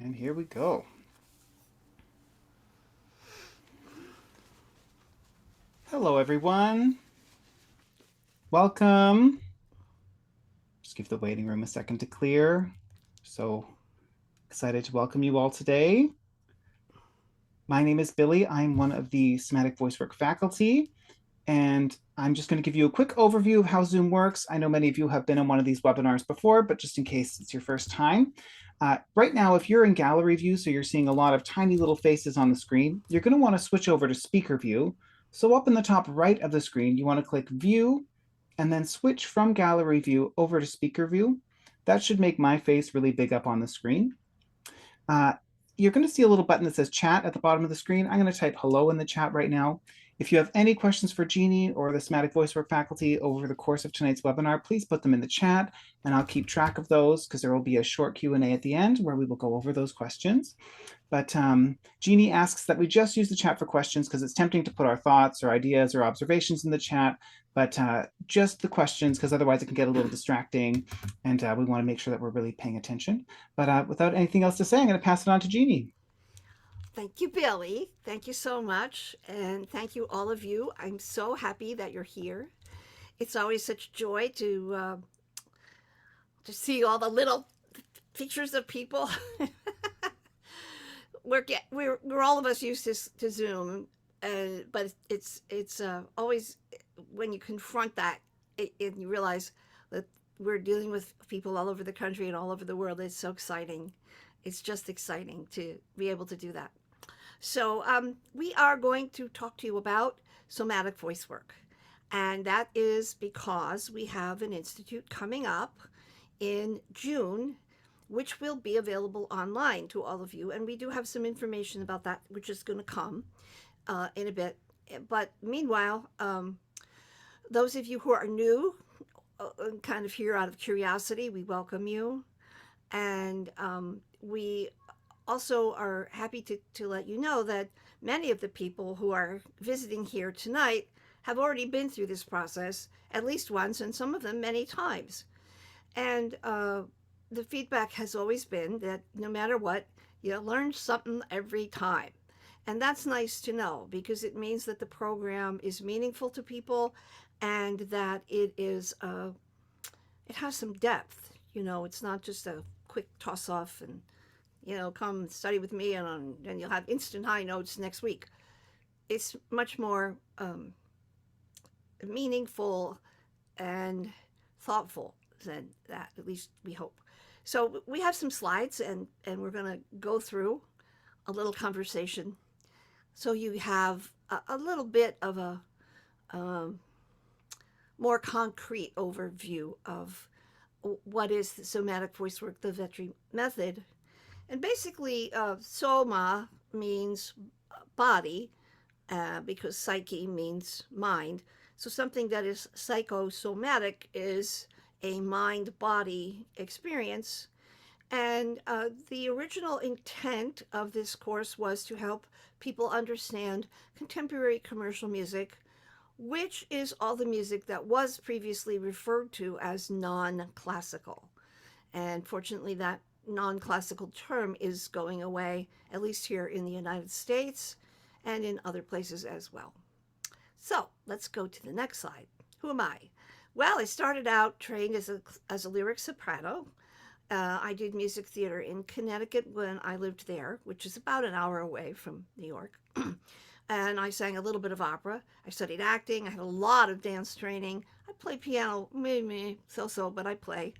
And here we go. Hello, everyone. Welcome. Just give the waiting room a second to clear. So excited to welcome you all today. My name is Billy. I'm one of the Somatic Voicework faculty, and I'm just going to give you a quick overview of how Zoom works. I know many of you have been on one of these webinars before, but just in case it's your first time. Right now, if you're in gallery view, so you're seeing a lot of tiny little faces on the screen, you're going to want to switch over to speaker view. So up in the top right of the screen, you want to click view and then switch from gallery view over to speaker view. That should make my face really big up on the screen. You're going to see a little button that says chat at the bottom of the screen. I'm going to type hello in the chat right now. If you have any questions for Jeannie or the Somatic Voicework faculty over the course of tonight's webinar, please put them in the chat and I'll keep track of those because there will be a short Q&A at the end where we will go over those questions. But Jeannie asks that we just use the chat for questions because it's tempting to put our thoughts or ideas or observations in the chat, but just the questions because otherwise it can get a little distracting and we want to make sure that we're really paying attention. But without anything else to say, I'm going to pass it on to Jeannie. Thank you, Billy. Thank you so much. And thank you, all of you. I'm so happy that you're here. It's always such joy to see all the little pictures of people. We're all of us used to Zoom, but it's always when you confront that and you realize that we're dealing with people all over the country and all over the world. It's so exciting. It's just exciting to be able to do that. So, we are going to talk to you about somatic voice work. And that is because we have an institute coming up in June, which will be available online to all of you. And we do have some information about that, which is going to come in a bit. But meanwhile, those of you who are new, kind of here out of curiosity, we welcome you. And we also are happy to let you know that many of the people who are visiting here tonight have already been through this process at least once, and some of them many times. And the feedback has always been that no matter what, you learn something every time. And that's nice to know because it means that the program is meaningful to people and that it has some depth. It's not just a quick toss off and come study with me and you'll have instant high notes next week. It's much more meaningful and thoughtful than that, at least we hope. So we have some slides and we're going to go through a little conversation so you have a little bit of a more concrete overview of what is the somatic voice work, the LoVetri method. And basically, soma means body because psyche means mind. So something that is psychosomatic is a mind body experience. And the original intent of this course was to help people understand contemporary commercial music, which is all the music that was previously referred to as non classical. And fortunately, that non classical term is going away, at least here in the United States and in other places as well. So let's go to the next slide. Who am I? Well, I started out trained as a lyric soprano. I did music theater in Connecticut when I lived there, which is about an hour away from New York. And I sang a little bit of opera. I studied acting. I had a lot of dance training. I play piano, maybe so, but I play.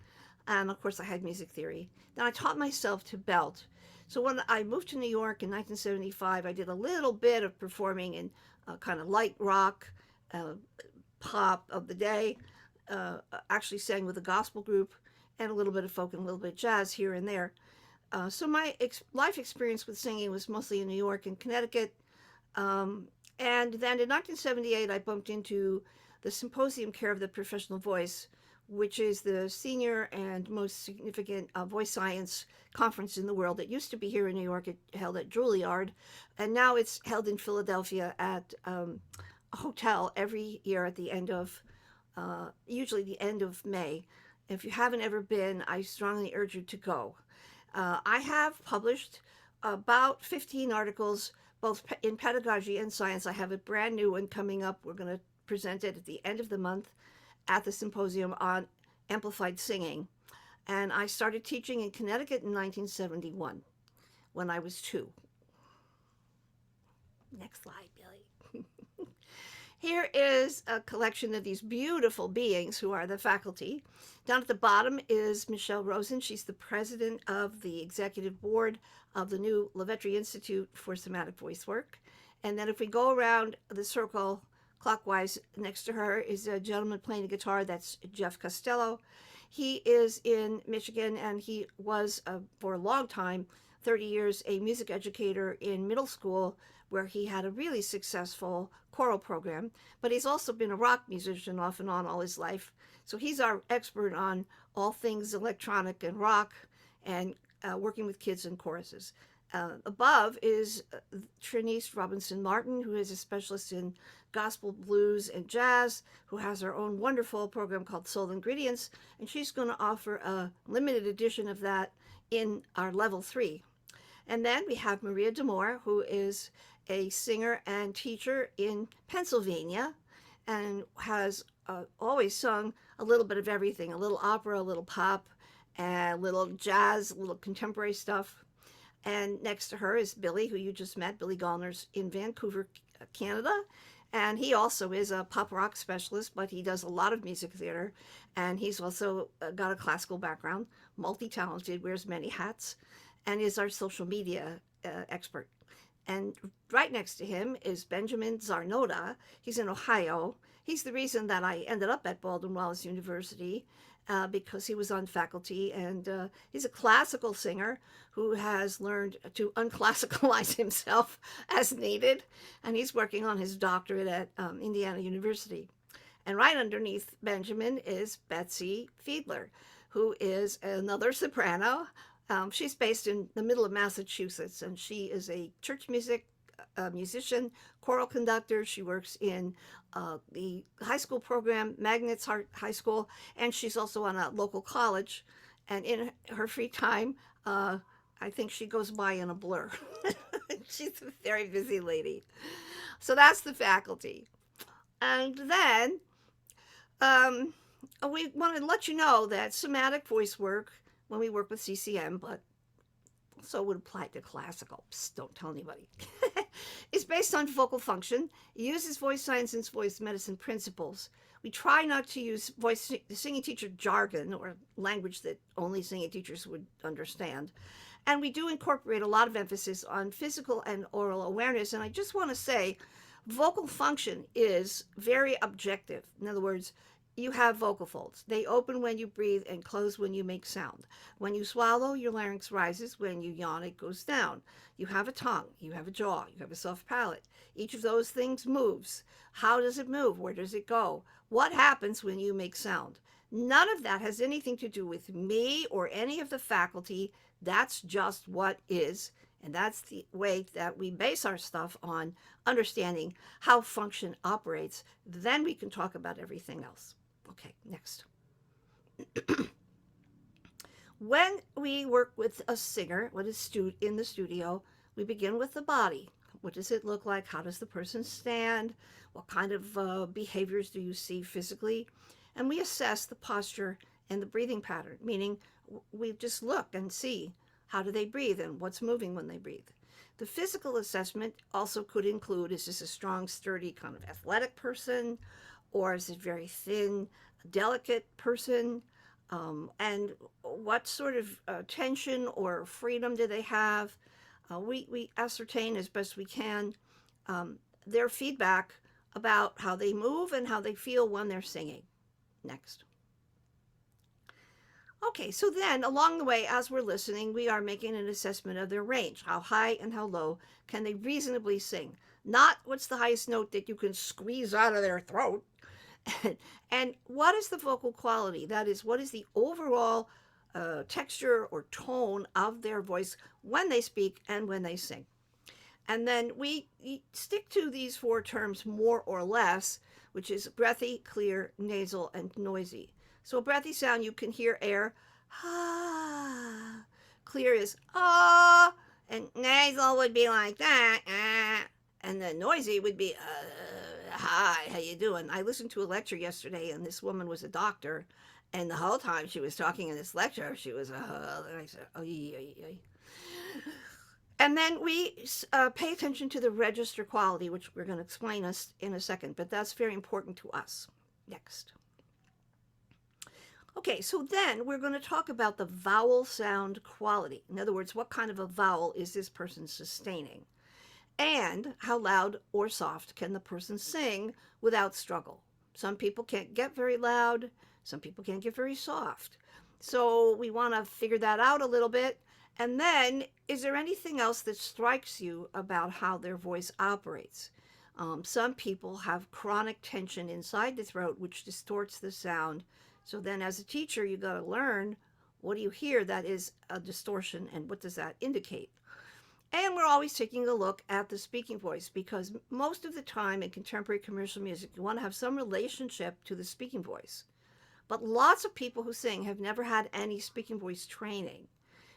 And of course, I had music theory. Then I taught myself to belt. So when I moved to New York in 1975, I did a little bit of performing in kind of light rock, pop of the day. Actually sang with a gospel group and a little bit of folk and a little bit of jazz here and there. So my life experience with singing was mostly in New York and Connecticut. And then in 1978, I bumped into the Symposium Care of the Professional Voice, which is the senior and most significant voice science conference in the world. It used to be here in New York, it held at Juilliard, and now it's held in Philadelphia at a hotel every year at the end of, usually the end of May. If you haven't ever been, I strongly urge you to go. I have published about 15 articles, both in pedagogy and science. I have a brand new one coming up. We're going to present it at the end of the month at the symposium on amplified singing. And I started teaching in Connecticut in 1971 when I was 2. Next slide, Billy. Here is a collection of these beautiful beings who are the faculty. Down at the bottom is Michelle Rosen. She's the president of the executive board of the new LoVetri Institute for Somatic Voicework. And then if we go around the circle clockwise, next to her is a gentleman playing the guitar. That's Jeff Costello. He is in Michigan, and he was, for a long time, 30 years, a music educator in middle school, where he had a really successful choral program. But he's also been a rock musician off and on all his life. So he's our expert on all things electronic and rock, and working with kids in choruses. Above is Trinice Robinson Martin, who is a specialist in gospel, blues, and jazz, who has her own wonderful program called Soul Ingredients, and she's going to offer a limited edition of that in our level 3. And then we have Maria Demore, who is a singer and teacher in Pennsylvania, and has always sung a little bit of everything, a little opera, a little pop, a little jazz, a little contemporary stuff. And next to her is Billy, who you just met. Billy Gallner's in Vancouver, Canada. And he also is a pop rock specialist, but he does a lot of music theater. And he's also got a classical background, multi-talented, wears many hats, and is our social media expert. And right next to him is Benjamin Zarnoda. He's in Ohio. He's the reason that I ended up at Baldwin Wallace University, because he was on faculty, and he's a classical singer who has learned to unclassicalize himself as needed, and he's working on his doctorate at Indiana University. And right underneath Benjamin is Betsy Fiedler, who is another soprano. She's based in the middle of Massachusetts, and she is a church music musician, choral conductor. She works in the high school program, Magnets High School, and she's also on a local college. And in her free time, I think she goes by in a blur. She's a very busy lady. So that's the faculty. And then we want to let you know that somatic voice work, when we work with CCM, but also would apply to classical, psst, don't tell anybody, is based on vocal function. It uses voice science and voice medicine principles. We try not to use singing teacher jargon or language that only singing teachers would understand. And we do incorporate a lot of emphasis on physical and oral awareness. And I just want to say, vocal function is very objective. In other words, you have vocal folds. They open when you breathe and close when you make sound. When you swallow, your larynx rises. When you yawn, it goes down. You have a tongue, you have a jaw, you have a soft palate. Each of those things moves. How does it move? Where does it go? What happens when you make sound? None of that has anything to do with me or any of the faculty. That's just what is. And that's the way that we base our stuff on, understanding how function operates. Then we can talk about everything else. Okay, next. When we work with a singer, what is in the studio, we begin with the body. What does it look like? How does the person stand? What kind of behaviors do you see physically? And we assess the posture and the breathing pattern, meaning we just look and see how do they breathe and what's moving when they breathe. The physical assessment also could include, is this a strong, sturdy, kind of athletic person, or is it very thin, delicate person? And what sort of tension or freedom do they have? We ascertain as best we can their feedback about how they move and how they feel when they're singing. Next. Okay, so then along the way, as we're listening, we are making an assessment of their range. How high and how low can they reasonably sing? Not what's the highest note that you can squeeze out of their throat. And what is the vocal quality? That is, what is the overall texture or tone of their voice when they speak and when they sing? And then we stick to these 4 terms more or less, which is breathy, clear, nasal, and noisy. So a breathy sound, you can hear air, ah, Clear is ah, and nasal would be like that, and then noisy would be hi, how you doing? I listened to a lecture yesterday, and this woman was a doctor, and the whole time she was talking in this lecture, she was and I said, oh, and then we pay attention to the register quality, which we're going to explain us in a second, but that's very important to us. Next. Okay, so then we're going to talk about the vowel sound quality. In other words, what kind of a vowel is this person sustaining? And how loud or soft can the person sing without struggle? Some people can't get very loud, some people can't get very soft. So we want to figure that out a little bit. And then, is there anything else that strikes you about how their voice operates? Some people have chronic tension inside the throat, which distorts the sound. So then, as a teacher, you got to learn, what do you hear that is a distortion, and what does that indicate? And we're always taking a look at the speaking voice, because most of the time in contemporary commercial music, you want to have some relationship to the speaking voice. But lots of people who sing have never had any speaking voice training.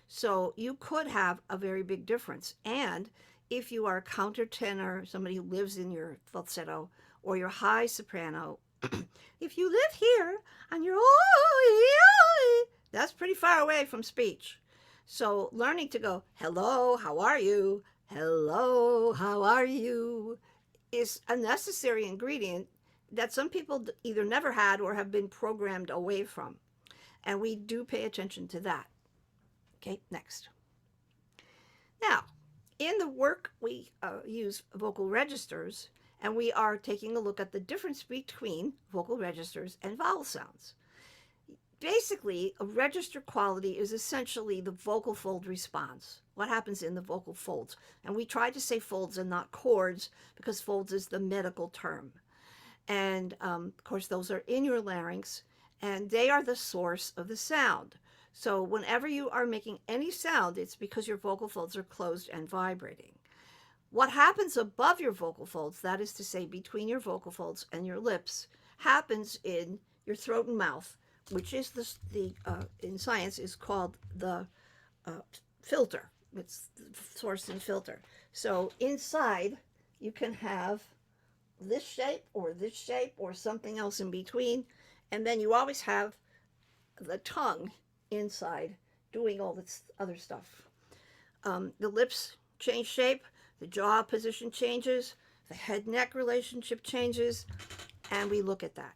So you could have a very big difference. And if you are a countertenor, somebody who lives in your falsetto, or your high soprano, if you live here and you're that's pretty far away from speech. So learning to go, hello, how are you? Hello, how are you? Is a necessary ingredient that some people either never had or have been programmed away from. And we do pay attention to that. Okay, next. Now, in the work, we use vocal registers, and we are taking a look at the difference between vocal registers and vowel sounds. Basically, a register quality is essentially the vocal fold response, what happens in the vocal folds. And we try to say folds and not chords, because folds is the medical term. And of course, those are in your larynx, and they are the source of the sound. So whenever you are making any sound, it's because your vocal folds are closed and vibrating. What happens above your vocal folds, that is to say between your vocal folds and your lips, happens in your throat and mouth, which is in science is called the filter. It's the source and filter. So inside, you can have this shape or something else in between, and then you always have the tongue inside doing all this other stuff. The lips change shape, the jaw position changes, the head-neck relationship changes, and we look at that.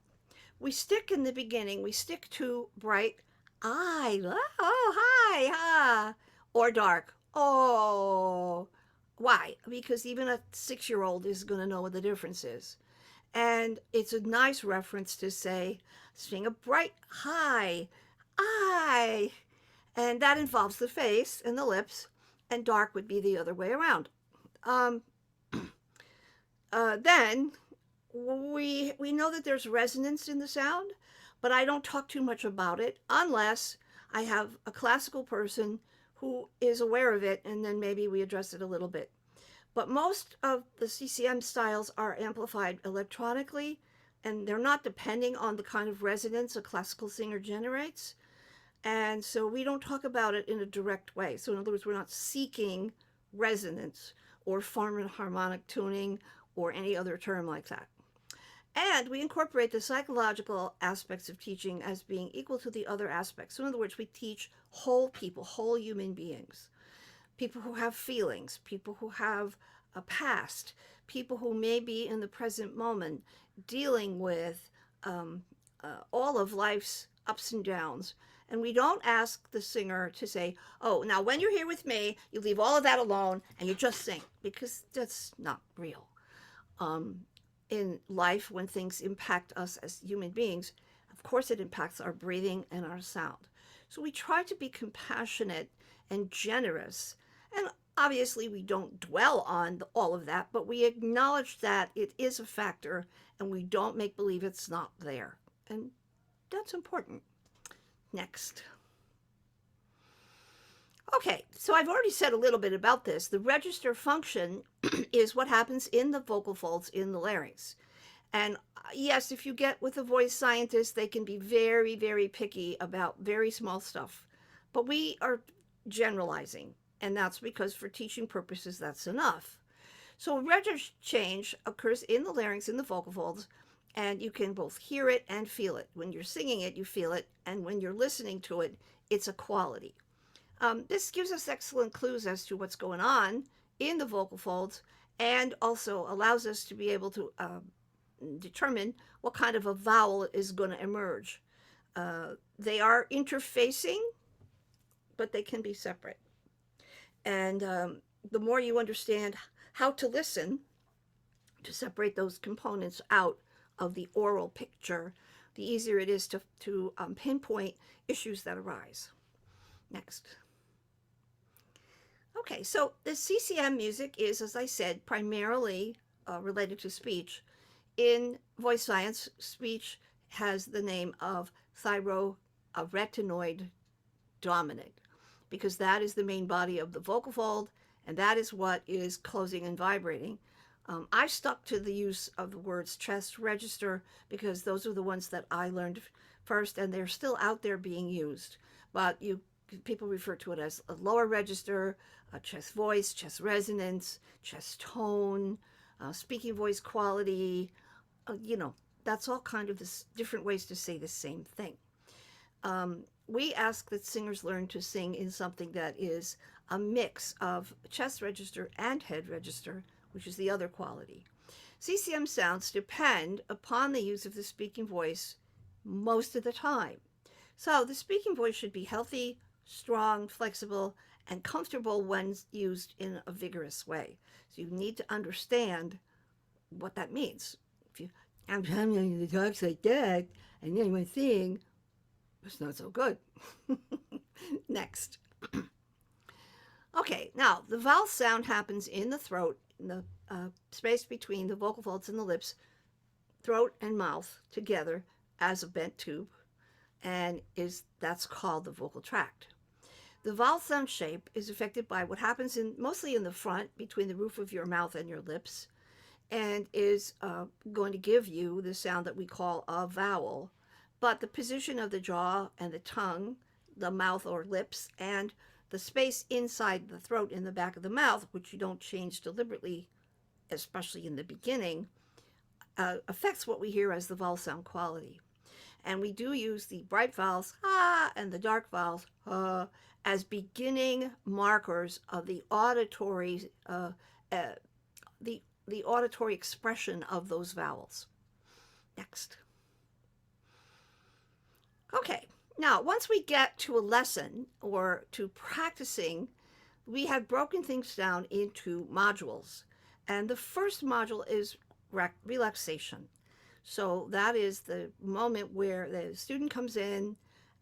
We stick in the beginning, we stick to bright, I, oh, hi, ha, or dark, oh. Why? Because even a 6-year-old is going to know what the difference is. And it's a nice reference to say, sing a bright high, I. And that involves the face and the lips, and dark would be the other way around. Then we know that there's resonance in the sound, but I don't talk too much about it unless I have a classical person who is aware of it, and then maybe we address it a little bit. But most of the CCM styles are amplified electronically, and they're not depending on the kind of resonance a classical singer generates. And so we don't talk about it in a direct way. So in other words, we're not seeking resonance or form harmonic tuning or any other term like that. And we incorporate the psychological aspects of teaching as being equal to the other aspects. So in other words, we teach whole people, whole human beings, people who have feelings, people who have a past, people who may be in the present moment dealing with all of life's ups and downs. And we don't ask the singer to say, oh, now when you're here with me, you leave all of that alone and you just sing, because that's not real. In life, when things impact us as human beings, of course it impacts our breathing and our sound. So we try to be compassionate and generous. And obviously we don't dwell on all of that, but we acknowledge that it is a factor and we don't make believe it's not there. And that's important. Next. Okay, so I've already said a little bit about this. The register function is what happens in the vocal folds in the larynx. And yes, if you get with a voice scientist, they can be very, very picky about very small stuff. But we are generalizing. And that's because for teaching purposes, that's enough. So register change occurs in the larynx, in the vocal folds, and you can both hear it and feel it. When you're singing it, you feel it, and when you're listening to it, it's a quality. This gives us excellent clues as to what's going on in the vocal folds and also allows us to be able to determine what kind of a vowel is going to emerge. They are interfacing, but they can be separate. And the more you understand how to listen to separate those components out of the oral picture, the easier it is to pinpoint issues that arise. Next. Okay, so the CCM music is, as I said, primarily related to speech. In voice science, speech has the name of thyroretinoid dominant because that is the main body of the vocal fold and that is what is closing and vibrating. I stuck to the use of the words chest register because those are the ones that I learned first and they're still out there being used. But people refer to it as a lower register, a chest voice, chest resonance, chest tone, speaking voice quality. That's all kind of this different ways to say the same thing. We ask that singers learn to sing in something that is a mix of chest register and head register, which is the other quality. CCM sounds depend upon the use of the speaking voice most of the time. So the speaking voice should be healthy, strong, flexible, and comfortable when used in a vigorous way. So you need to understand what that means. If I'm telling you the talks like that, and then one thing, it's not so good. Next. Okay, now the vowel sound happens in the throat, in the space between the vocal folds and the lips, throat and mouth together as a bent tube, and that's called the vocal tract. The vowel sound shape is affected by what happens mostly in the front between the roof of your mouth and your lips, and is going to give you the sound that we call a vowel. But the position of the jaw and the tongue, the mouth or lips, and the space inside the throat in the back of the mouth, which you don't change deliberately, especially in the beginning, affects what we hear as the vowel sound quality. And we do use the bright vowels, ah, and the dark vowels, as beginning markers of the auditory, the auditory expression of those vowels. Next. Okay, now once we get to a lesson or to practicing, we have broken things down into modules. And the first module is relaxation. So that is the moment where the student comes in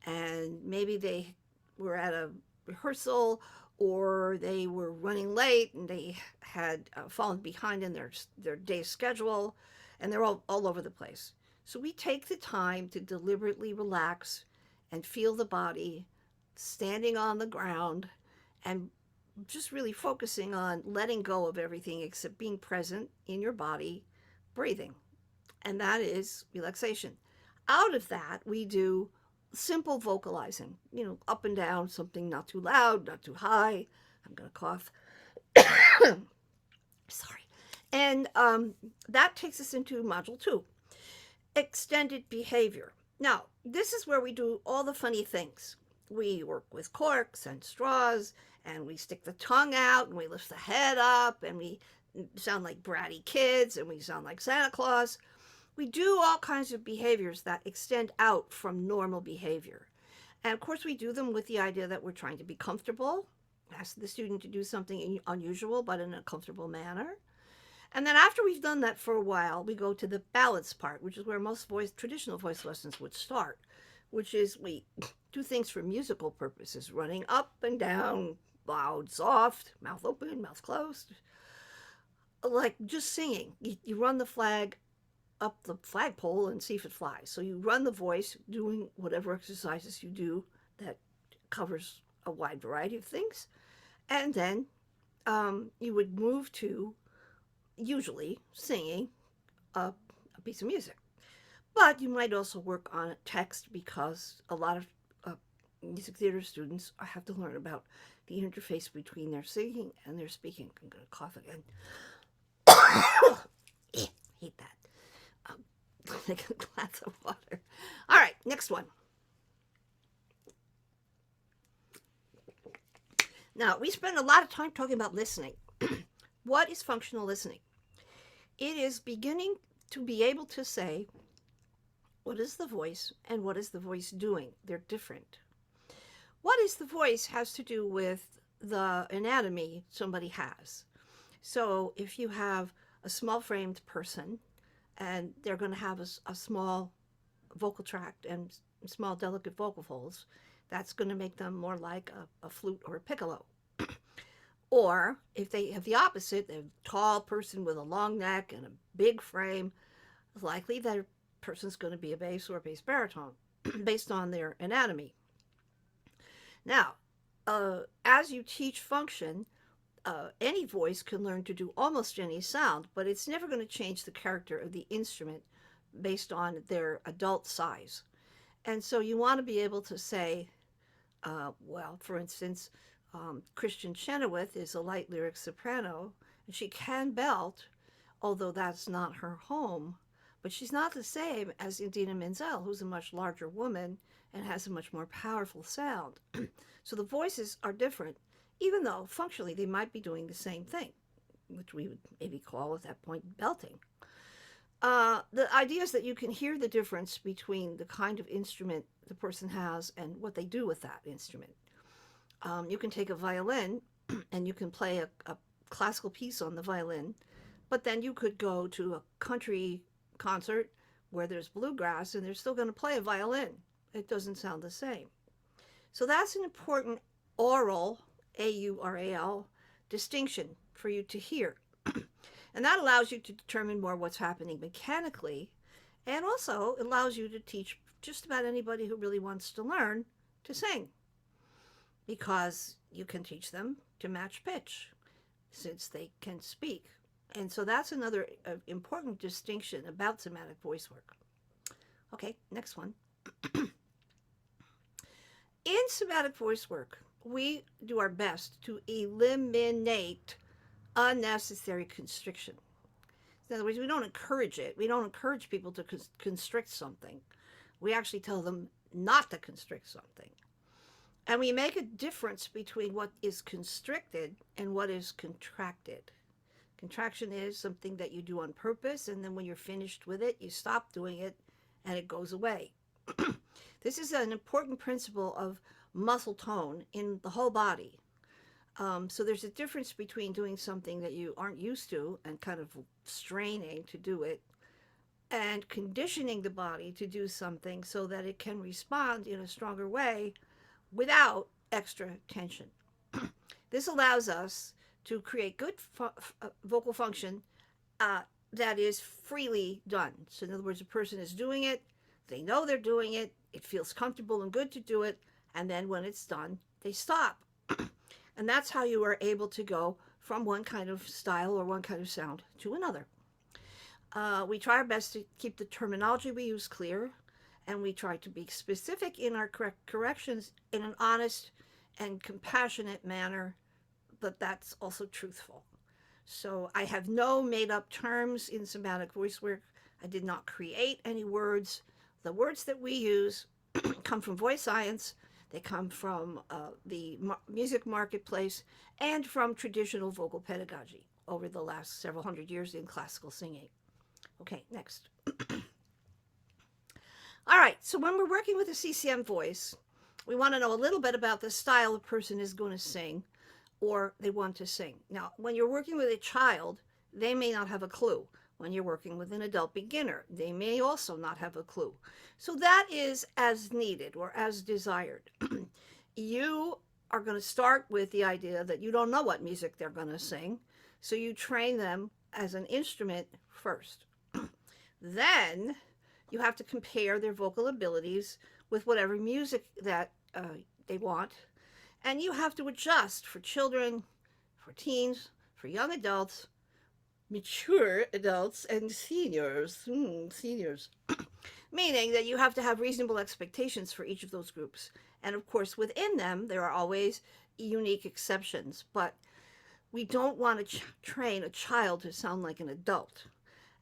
and maybe they were at a rehearsal or they were running late and they had fallen behind in their day schedule and they're all over the place. So we take the time to deliberately relax and feel the body standing on the ground and just really focusing on letting go of everything except being present in your body, breathing. And that is relaxation. Out of that, we do simple vocalizing, up and down, something not too loud, not too high. I'm going to cough. Sorry. And that takes us into module 2, extended behavior. Now, this is where we do all the funny things. We work with corks and straws, and we stick the tongue out, and we lift the head up, and we sound like bratty kids, and we sound like Santa Claus. We do all kinds of behaviors that extend out from normal behavior. And of course, we do them with the idea that we're trying to be comfortable, ask the student to do something unusual but in a comfortable manner. And then after we've done that for a while, we go to the balance part, which is where most traditional voice lessons would start, which is we do things for musical purposes, running up and down, loud, soft, mouth open, mouth closed, like just singing. You run the flag up the flagpole and see if it flies. So you run the voice doing whatever exercises you do that covers a wide variety of things. And then you would move to usually singing a piece of music. But you might also work on text because a lot of music theater students have to learn about the interface between their singing and their speaking. I'm going to cough again. Hate that. Like a glass of water. All right, next one. Now, we spend a lot of time talking about listening. What is functional listening? It is beginning to be able to say, what is the voice and what is the voice doing? They're different. What is the voice has to do with the anatomy somebody has. So if you have a small framed person and they're going to have a small vocal tract and small delicate vocal folds, that's going to make them more like a flute or a piccolo. Or if they have the opposite, a tall person with a long neck and a big frame, it's likely that person's going to be a bass or a bass baritone based on their anatomy. Now, as you teach function, any voice can learn to do almost any sound, but it's never going to change the character of the instrument based on their adult size. And so you want to be able to say, well, for instance, Christian Chenoweth is a light lyric soprano, and she can belt, although that's not her home. But she's not the same as Idina Menzel, who's a much larger woman and has a much more powerful sound. So the voices are different, even though functionally they might be doing the same thing, which we would maybe call at that point belting. The idea is that you can hear the difference between the kind of instrument the person has and what they do with that instrument. You can take a violin and you can play a classical piece on the violin, but then you could go to a country concert where there's bluegrass and they're still going to play a violin. It doesn't sound the same. So that's an important aural, AURAL, distinction for you to hear. And that allows you to determine more what's happening mechanically, and also allows you to teach just about anybody who really wants to learn to sing, because you can teach them to match pitch since they can speak. And so that's another important distinction about somatic voice work. Okay, next one. In somatic voice work, we do our best to eliminate unnecessary constriction. In other words, we don't encourage it. We don't encourage people to constrict something. We actually tell them not to constrict something. And we make a difference between what is constricted and what is contracted. Contraction is something that you do on purpose, and then when you're finished with it, you stop doing it and it goes away. This is an important principle of muscle tone in the whole body. So there's a difference between doing something that you aren't used to and kind of straining to do it, and conditioning the body to do something so that it can respond in a stronger way without extra tension. This allows us to create good vocal function that is freely done. So in other words, a person is doing it, they know they're doing it, it feels comfortable and good to do it, and then when it's done, they stop. And that's how you are able to go from one kind of style or one kind of sound to another. We try our best to keep the terminology we use clear, and we try to be specific in our corrections in an honest and compassionate manner, but that's also truthful. So I have no made up terms in somatic voice work. I did not create any words. The words that we use come from voice science. They come from the music marketplace and from traditional vocal pedagogy over the last several hundred years in classical singing. Okay, next. All right, so when we're working with a CCM voice, we want to know a little bit about the style a person is going to sing or they want to sing. Now, when you're working with a child, they may not have a clue. When you're working with an adult beginner, they may also not have a clue. So that is as needed or as desired. You are going to start with the idea that you don't know what music they're going to sing, so you train them as an instrument first. Then you have to compare their vocal abilities with whatever music that they want, and you have to adjust for children, for teens, for young adults, mature adults, and seniors. Seniors. Meaning that you have to have reasonable expectations for each of those groups And of course, within them, there are always unique exceptions. But we don't want to train a child to sound like an adult.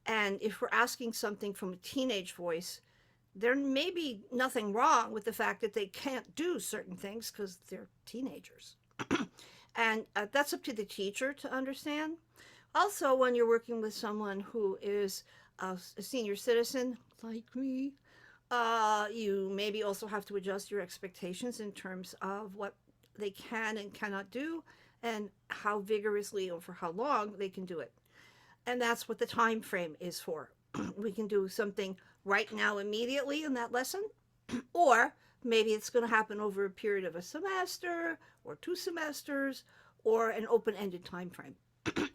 And if we're asking something from a teenage voice, there may be nothing wrong with the fact that they can't do certain things because they're teenagers. And that's up to the teacher to understand. Also, when you're working with someone who is a senior citizen, like me, you maybe also have to adjust your expectations in terms of what they can and cannot do and how vigorously or for how long they can do it. And that's what the time frame is for. We can do something right now immediately in that lesson, or maybe it's going to happen over a period of a semester or 2 semesters or an open-ended time frame.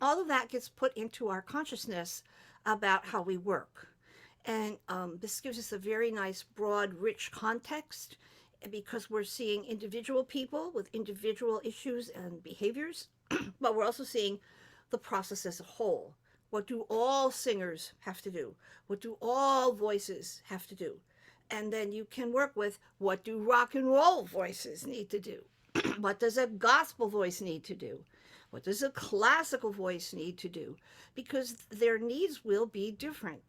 All of that gets put into our consciousness about how we work. And this gives us a very nice, broad, rich context because we're seeing individual people with individual issues and behaviors, but we're also seeing the process as a whole. What do all singers have to do? What do all voices have to do? And then you can work with what do rock and roll voices need to do? What does a gospel voice need to do? What does a classical voice need to do? Because their needs will be different.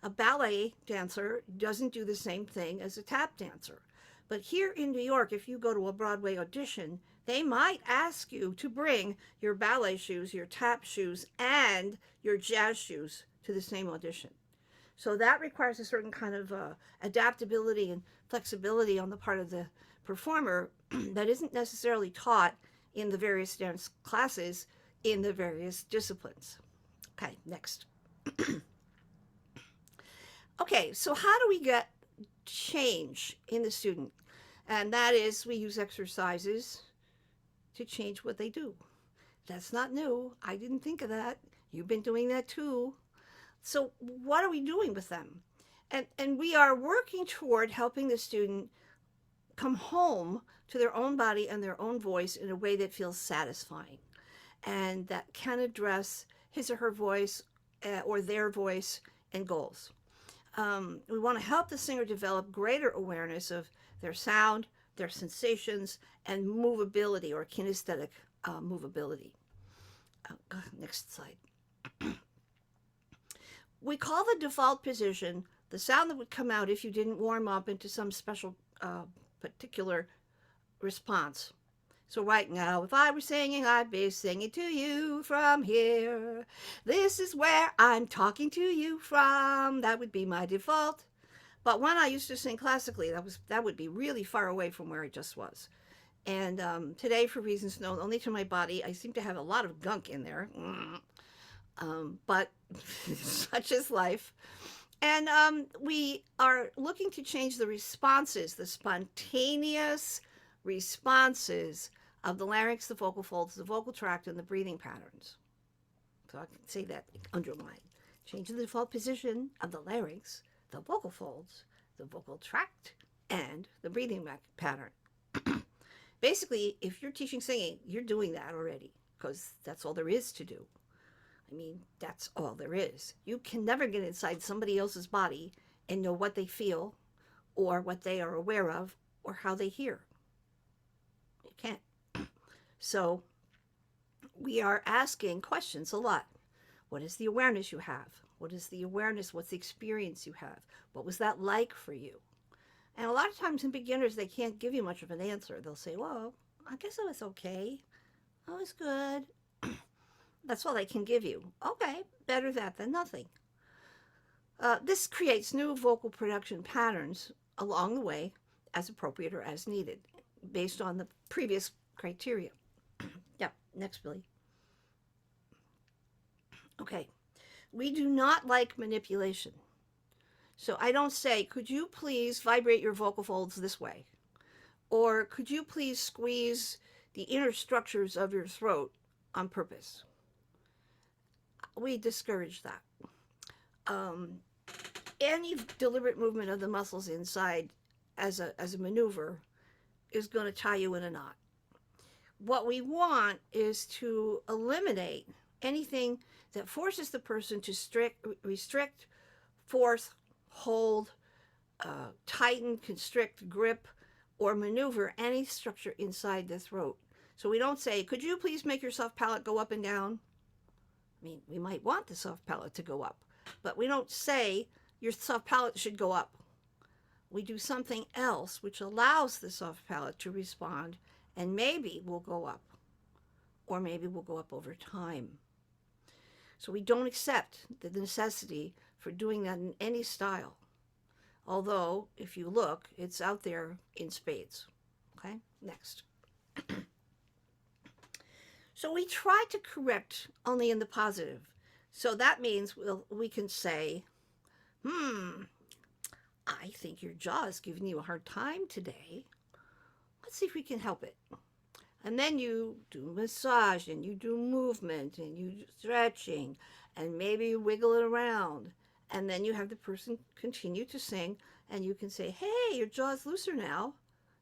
A ballet dancer doesn't do the same thing as a tap dancer. But here in New York, if you go to a Broadway audition, they might ask you to bring your ballet shoes, your tap shoes, and your jazz shoes to the same audition. So that requires a certain kind of adaptability and flexibility on the part of the performer that isn't necessarily taught in the various dance classes in the various disciplines. Okay, next. Okay, so how do we get change in the student? And that is we use exercises to change what they do. That's not new. I didn't think of that. You've been doing that too. So what are we doing with them? And we are working toward helping the student come home to their own body and their own voice in a way that feels satisfying and that can address his or her voice or their voice and goals. We want to help the singer develop greater awareness of their sound, their sensations, and movability or kinesthetic movability. Next slide. We call the default position the sound that would come out if you didn't warm up into some special particular response. So right now, if I were singing, I'd be singing to you from here. This is where I'm talking to you from. That would be my default. But when I used to sing classically, that would be really far away from where I just was. And today, for reasons known only to my body, I seem to have a lot of gunk in there. But such is life. And we are looking to change the responses, the spontaneous responses of the larynx, the vocal folds, the vocal tract, and the breathing patterns. So I can say that underline. Change the default position of the larynx, the vocal folds, the vocal tract, and the breathing pattern. Basically, if you're teaching singing, you're doing that already because that's all there is to do. I mean, that's all there is. You can never get inside somebody else's body and know what they feel or what they are aware of or how they hear. You can't. So we are asking questions a lot. What is the awareness you have? What is the awareness? What's the experience you have? What was that like for you? And a lot of times in beginners, they can't give you much of an answer. They'll say, well, I guess it was okay. It was good. That's all they can give you. Okay, better that than nothing. This creates new vocal production patterns along the way as appropriate or as needed based on the previous criteria. Yep, next, Billy. Okay, we do not like manipulation. So I don't say, could you please vibrate your vocal folds this way? Or could you please squeeze the inner structures of your throat on purpose? We discourage that. Any deliberate movement of the muscles inside as a maneuver is going to tie you in a knot. What we want is to eliminate anything that forces the person to restrict, force, hold, tighten, constrict, grip, or maneuver any structure inside the throat. So we don't say, could you please make your soft palate go up and down? I mean, we might want the soft palate to go up, but we don't say your soft palate should go up. We do something else which allows the soft palate to respond, and maybe we'll go up, or maybe we'll go up over time. So we don't accept the necessity for doing that in any style. Although, if you look, it's out there in spades. Okay, next. So we try to correct only in the positive. So that means we can say, I think your jaw is giving you a hard time today. Let's see if we can help it. And then you do massage and you do movement and you do stretching and maybe you wiggle it around. And then you have the person continue to sing and you can say, hey, your jaw's looser now.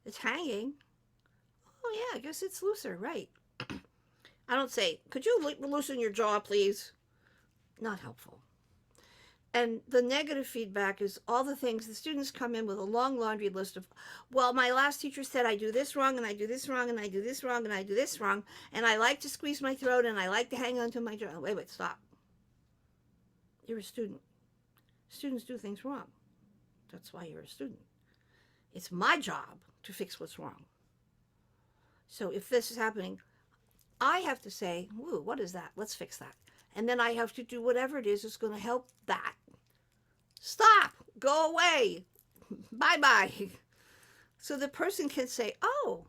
It's hanging. Oh, yeah, I guess it's looser, right? I don't say, could you loosen your jaw, please? Not helpful. And the negative feedback is all the things the students come in with a long laundry list of, well, my last teacher said I do this wrong and I do this wrong and I do this wrong and I do this wrong and I like to squeeze my throat and I like to hang onto my jaw. Wait, stop. You're a student. Students do things wrong. That's why you're a student. It's my job to fix what's wrong. So if this is happening, I have to say, ooh, what is that? Let's fix that. And then I have to do whatever it is that's going to help that. Stop. Go away. Bye-bye. So the person can say, oh,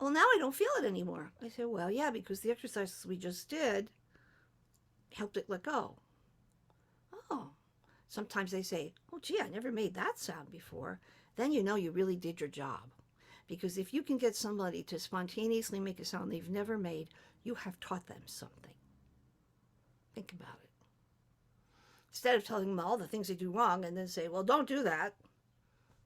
well, now I don't feel it anymore. I say, well, yeah, because the exercises we just did helped it let go. Oh. Sometimes they say, oh, gee, I never made that sound before. Then you know you really did your job. Because if you can get somebody to spontaneously make a sound they've never made, you have taught them something. Think about it. Instead of telling them all the things they do wrong and then say, well, don't do that.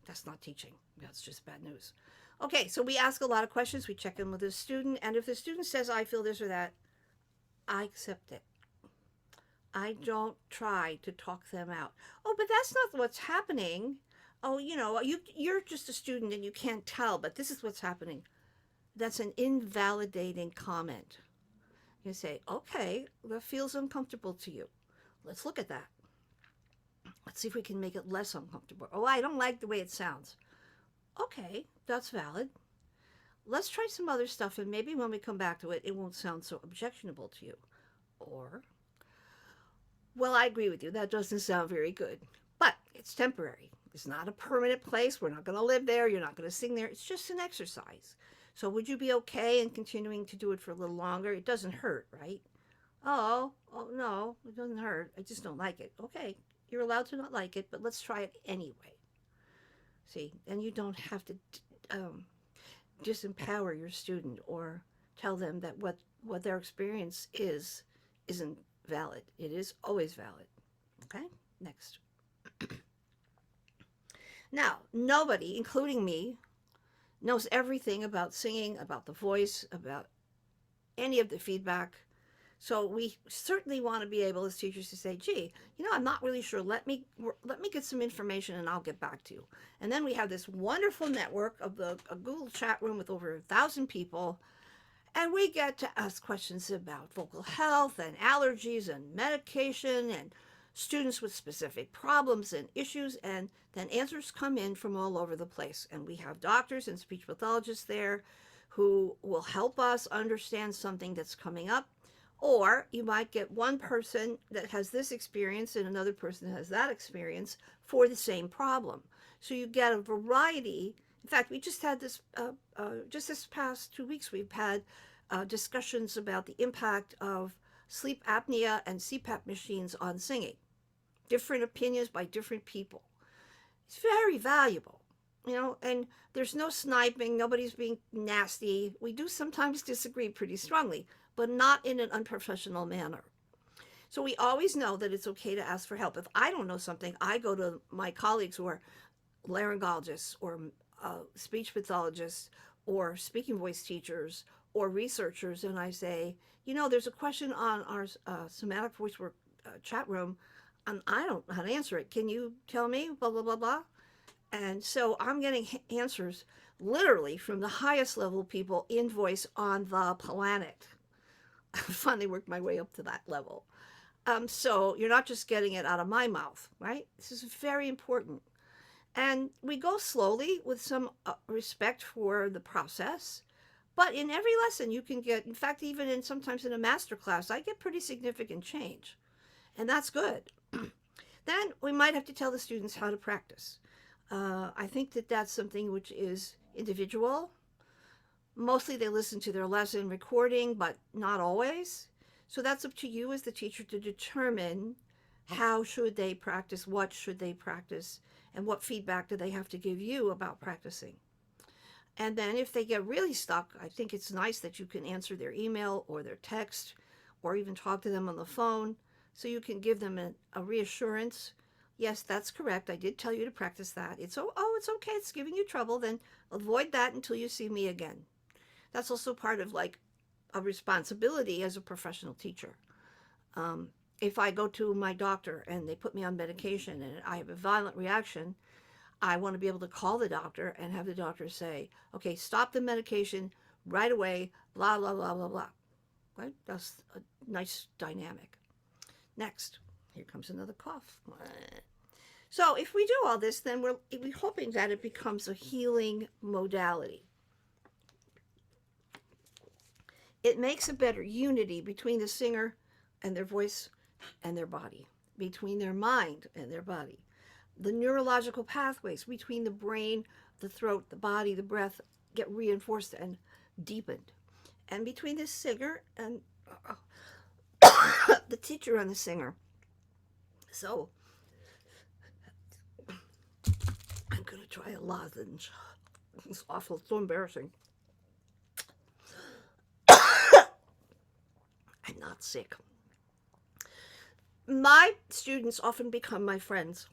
That's not teaching. That's just bad news. Okay, so we ask a lot of questions. We check in with the student. And if the student says, I feel this or that, I accept it. I don't try to talk them out. Oh, but that's not what's happening. Oh, you're just a student and you can't tell, but this is what's happening. That's an invalidating comment. You say, okay, that feels uncomfortable to you. Let's look at that. Let's see if we can make it less uncomfortable. Oh, I don't like the way it sounds. Okay, that's valid. Let's try some other stuff, and maybe when we come back to it, it won't sound so objectionable to you. Or, well, I agree with you. That doesn't sound very good. But it's temporary. It's not a permanent place. We're not going to live there. You're not going to sing there. It's just an exercise. So would you be okay in continuing to do it for a little longer? It doesn't hurt, right? Oh, no, it doesn't hurt. I just don't like it. Okay, you're allowed to not like it, but let's try it anyway. See, and you don't have to disempower your student or tell them that what their experience isn't valid. It is always valid. Okay, next. Now, nobody, including me, knows everything about singing, about the voice, about any of the feedback. So we certainly want to be able as teachers to say, gee, I'm not really sure. Let me get some information and I'll get back to you. And then we have this wonderful network of a Google chat room with over 1,000 people. And we get to ask questions about vocal health and allergies and medication and students with specific problems and issues, and then answers come in from all over the place. And we have doctors and speech pathologists there who will help us understand something that's coming up. Or you might get one person that has this experience and another person that has that experience for the same problem. So you get a variety. In fact, we just had this, just this past 2 weeks, we've had discussions about the impact of sleep apnea and CPAP machines on singing. Different opinions by different people. It's very valuable, and there's no sniping. Nobody's being nasty. We do sometimes disagree pretty strongly, but not in an unprofessional manner. So we always know that it's okay to ask for help. If I don't know something, I go to my colleagues who are laryngologists or speech pathologists or speaking voice teachers or researchers, and I say, there's a question on our Somatic Voicework chat room, and I don't know how to answer it. Can you tell me? Blah, blah, blah, blah. And so I'm getting answers literally from the highest level people in voice on the planet. I finally worked my way up to that level. So you're not just getting it out of my mouth, right? This is very important. And we go slowly with some respect for the process. But in every lesson, you can get, in fact, even in sometimes in a master class, I get pretty significant change. And that's good. Then we might have to tell the students how to practice. I think that that's something which is individual. Mostly they listen to their lesson recording, but not always. So that's up to you as the teacher to determine how should they practice, what should they practice, and what feedback do they have to give you about practicing. And then if they get really stuck, I think it's nice that you can answer their email or their text or even talk to them on the phone so you can give them a reassurance. Yes, that's correct. I did tell you to practice that. It's okay. It's giving you trouble. Then avoid that until you see me again. That's also part of like a responsibility as a professional teacher. If I go to my doctor and they put me on medication and I have a violent reaction, I want to be able to call the doctor and have the doctor say, okay, stop the medication right away, blah, blah, blah, blah, blah. Right? That's a nice dynamic. Next, here comes another cough. So if we do all this, then we're hoping that it becomes a healing modality. It makes a better unity between the singer and their voice and their body, between their mind and their body. The neurological pathways between the brain, the throat, the body, the breath get reinforced and deepened. And between the singer and the teacher and the singer. So I'm going to try a lozenge. It's awful. It's so embarrassing. I'm not sick. My students often become my friends.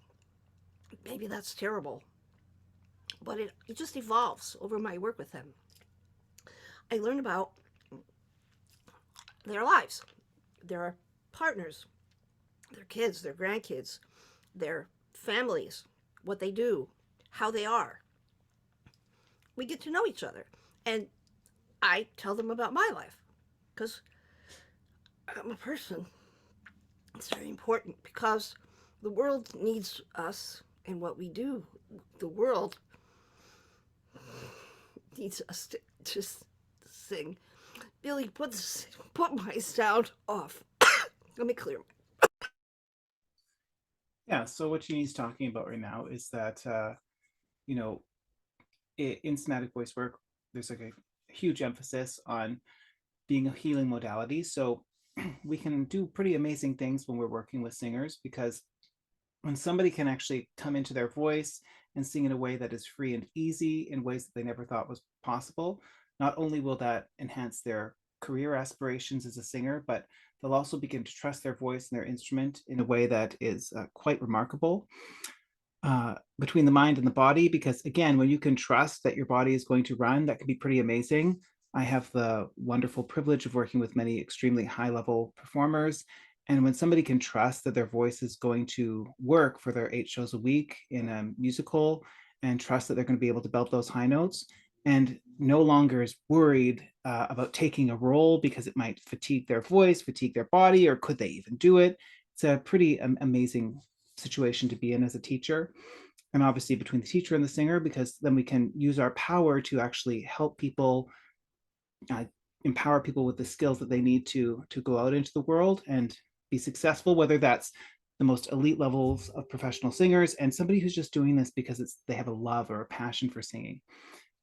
Maybe that's terrible, but it just evolves over my work with them. I learn about their lives, their partners, their kids, their grandkids, their families, what they do, how they are. We get to know each other. And I tell them about my life because I'm a person. It's very important because the world needs us and what we do. The world needs us to sing. Billy, put my sound off. Let me clear. Yeah, so what Jeannie's talking about right now is that, you know, in somatic voice work, there's like a huge emphasis on being a healing modality. So we can do pretty amazing things when we're working with singers, because when somebody can actually come into their voice and sing in a way that is free and easy in ways that they never thought was possible, not only will that enhance their career aspirations as a singer, but they'll also begin to trust their voice and their instrument in a way that is quite remarkable. Between the mind and the body, because again, when you can trust that your body is going to run, that can be pretty amazing. I have the wonderful privilege of working with many extremely high level performers. And when somebody can trust that their voice is going to work for their 8 shows a week in a musical, and trust that they're going to be able to belt those high notes, and no longer is worried about taking a role because it might fatigue their voice, fatigue their body, or could they even do it? It's a pretty amazing situation to be in as a teacher. And obviously between the teacher and the singer, because then we can use our power to actually help people, empower people with the skills that they need to go out into the world and be successful, whether that's the most elite levels of professional singers and somebody who's just doing this because they have a love or a passion for singing.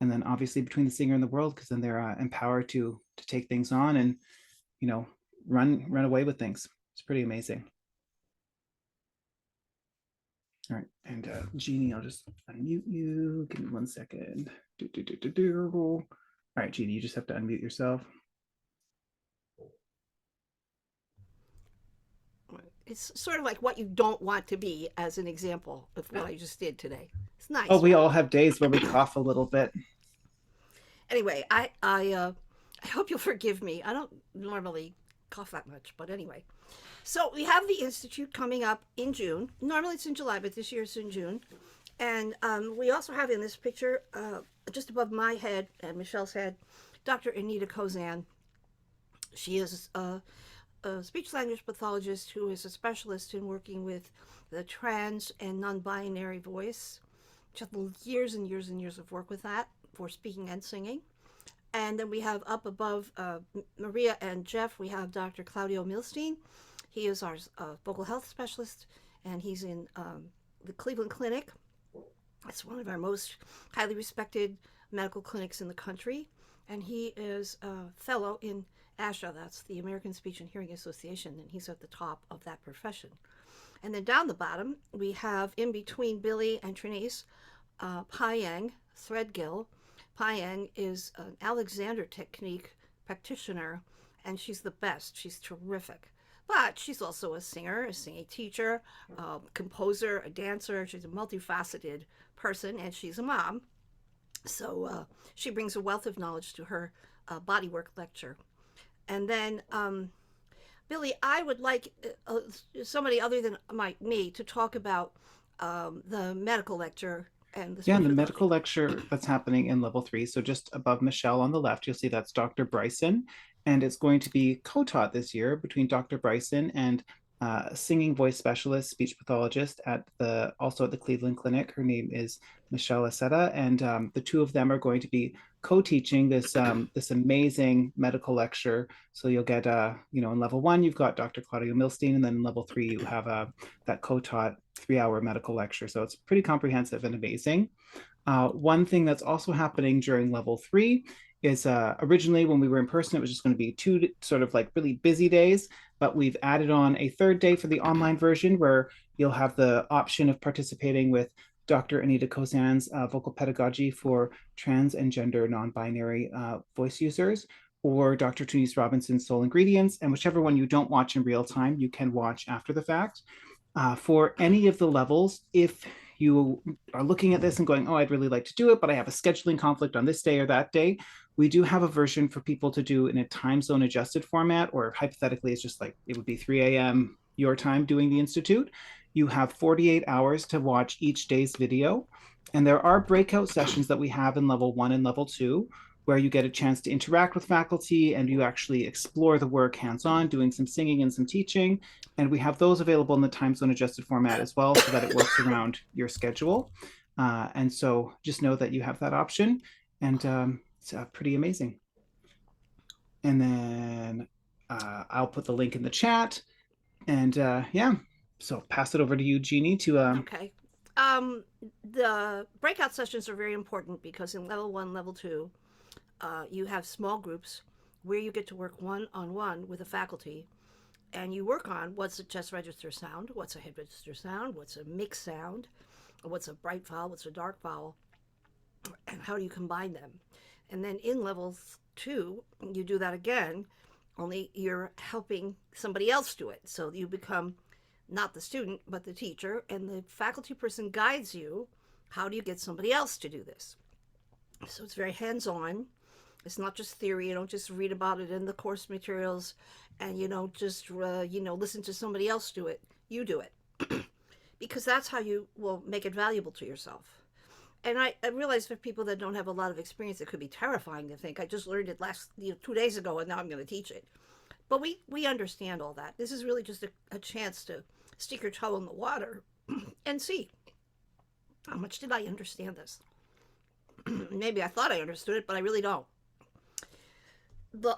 And then obviously between the singer and the world, because then they're empowered to take things on and, you know, run away with things. It's pretty amazing. All right, and Jeannie, I'll just unmute you. Give me 1 second. All right, Jeannie, you just have to unmute yourself. It's sort of like what you don't want to be, as an example of what I just did today. It's nice. Oh, we right? all have days where we cough a little bit. Anyway, I hope you'll forgive me. I don't normally cough that much, but anyway. So we have the institute coming up in June. Normally it's in July, but this year it's in June. And we also have in this picture just above my head and Michelle's head, Dr. Anita Kozan. She is a speech language pathologist who is a specialist in working with the trans and non binary voice. She has years and years and years of work with that for speaking and singing. And then we have up above Maria and Jeff, we have Dr. Claudio Milstein. He is our vocal health specialist, and he's in the Cleveland Clinic. It's one of our most highly respected medical clinics in the country. And he is a fellow in ASHA, that's the American Speech and Hearing Association, and he's at the top of that profession. And then down the bottom, we have in between Billy and Trinice, Pyang Threadgill. Pyang is an Alexander technique practitioner, and she's the best. She's terrific. But she's also a singer, a singing teacher, a composer, a dancer. She's a multifaceted person, and she's a mom. So she brings a wealth of knowledge to her bodywork lecture. And then, Billy, I would like somebody other than me to talk about the medical lecture and the Yeah, speech and the pathology. medical lecture that's happening in level 3. So just above Michelle on the left, you'll see that's Dr. Bryson. And it's going to be co-taught this year between Dr. Bryson and singing voice specialist, speech pathologist at the also at the Cleveland Clinic. Her name is Michelle Aceta, and the two of them are going to be co-teaching this amazing medical lecture. So you'll get in level 1 you've got Dr. Claudia Milstein, and then in level 3 you have that co-taught 3-hour medical lecture. So it's pretty comprehensive and amazing. One thing that's also happening during level 3 is originally when we were in person, it was just going to be 2 sort of like really busy days, but we've added on a 3rd day for the online version where you'll have the option of participating with Dr. Anita Kozan's vocal pedagogy for trans and gender non-binary voice users, or Dr. Trinice Robinson's soul ingredients, and whichever one you don't watch in real time, you can watch after the fact. For any of the levels, if you are looking at this and going, oh, I'd really like to do it, but I have a scheduling conflict on this day or that day, we do have a version for people to do in a time zone adjusted format, or hypothetically, it's just like it would be 3 a.m. your time doing the Institute. You have 48 hours to watch each day's video. And there are breakout sessions that we have in level 1 and level 2 where you get a chance to interact with faculty and you actually explore the work hands-on, doing some singing and some teaching. And we have those available in the time zone adjusted format as well, so that it works around your schedule. And so just know that you have that option, and it's pretty amazing. And then I'll put the link in the chat, and yeah, so pass it over to you, Jeannie, to Okay. The breakout sessions are very important because in level 1, level 2, you have small groups where you get to work one-on-one with a faculty, and you work on what's a chest register sound, what's a head register sound, what's a mixed sound, what's a bright vowel, what's a dark vowel, and how do you combine them. And then in level 2, you do that again, only you're helping somebody else do it. So you become not the student, but the teacher, and the faculty person guides you. How do you get somebody else to do this? So it's very hands-on. It's not just theory. You don't just read about it in the course materials, and you don't just listen to somebody else do it. You do it because that's how you will make it valuable to yourself. And I realize for people that don't have a lot of experience, it could be terrifying to think I just learned it 2 days ago, and now I'm going to teach it. But we understand all that. This is really just a chance to stick your toe in the water and see how much did I understand this. Maybe I thought I understood it, but I really don't.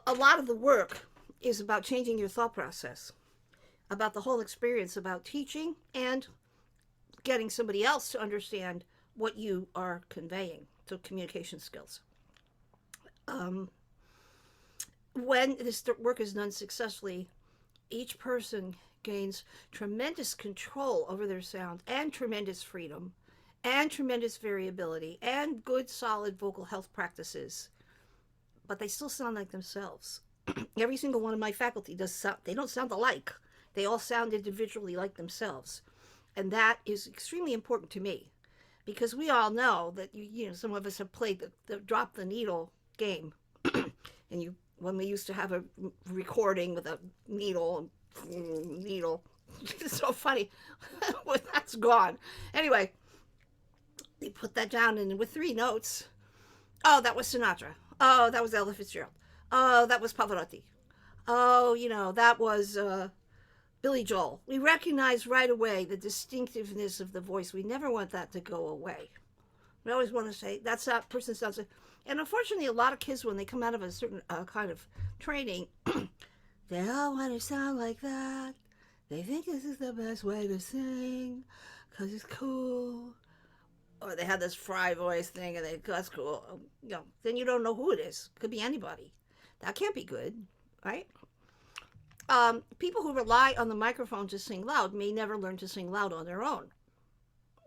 A lot of the work is about changing your thought process, about the whole experience, about teaching and getting somebody else to understand what you are conveying. So communication skills. When this work is done successfully, each person gains tremendous control over their sound and tremendous freedom and tremendous variability and good solid vocal health practices, but they still sound like themselves. Every single one of my faculty does sound, they don't sound alike. They all sound individually like themselves. And that is extremely important to me because we all know that some of us have played the drop the needle game. And when we used to have a recording with a needle, it's so funny. Well, that's gone. Anyway, they put that down, and with 3 notes, Oh, that was Sinatra. Oh, that was Ella Fitzgerald. Oh, that was Pavarotti. Oh, that was Billy Joel. We recognize right away the distinctiveness of the voice. We never want that to go away. We always want to say, that's that person sounds like. And unfortunately, a lot of kids, when they come out of a certain kind of training, they all want to sound like that. They think this is the best way to sing because it's cool. Or they have this fry voice thing and that's cool. Then you don't know who it is. Could be anybody. That can't be good, right? People who rely on the microphone to sing loud may never learn to sing loud on their own.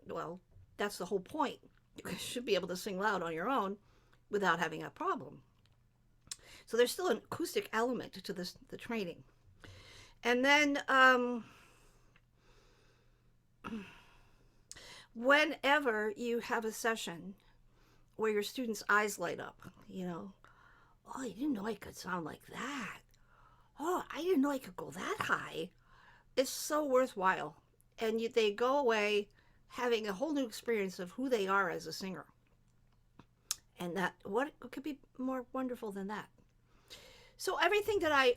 Well, that's the whole point. You should be able to sing loud on your own without having a problem. So there's still an acoustic element to the training. And then whenever you have a session where your students' eyes light up, oh, I didn't know I could sound like that. Oh, I didn't know I could go that high. It's so worthwhile. And they go away having a whole new experience of who they are as a singer. And what could be more wonderful than that? So everything that I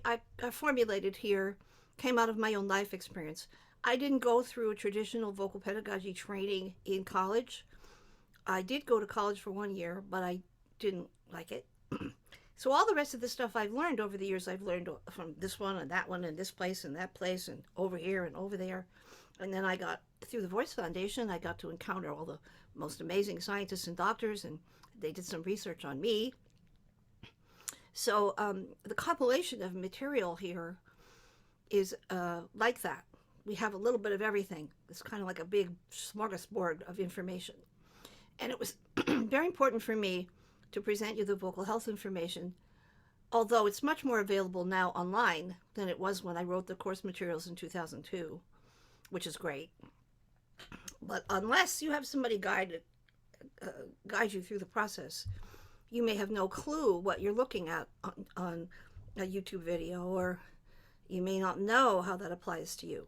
formulated here came out of my own life experience. I didn't go through a traditional vocal pedagogy training in college. I did go to college for 1 year, but I didn't like it. So all the rest of the stuff I've learned over the years, I've learned from this one and that one and this place and that place and over here and over there. And then I got, through the Voice Foundation, I got to encounter all the most amazing scientists and doctors, and they did some research on me. So the compilation of material here is like that. We have a little bit of everything. It's kind of like a big smorgasbord of information. And it was very important for me to present you the vocal health information, although it's much more available now online than it was when I wrote the course materials in 2002, which is great. But unless you have somebody guide you through the process, you may have no clue what you're looking at on a YouTube video, or you may not know how that applies to you.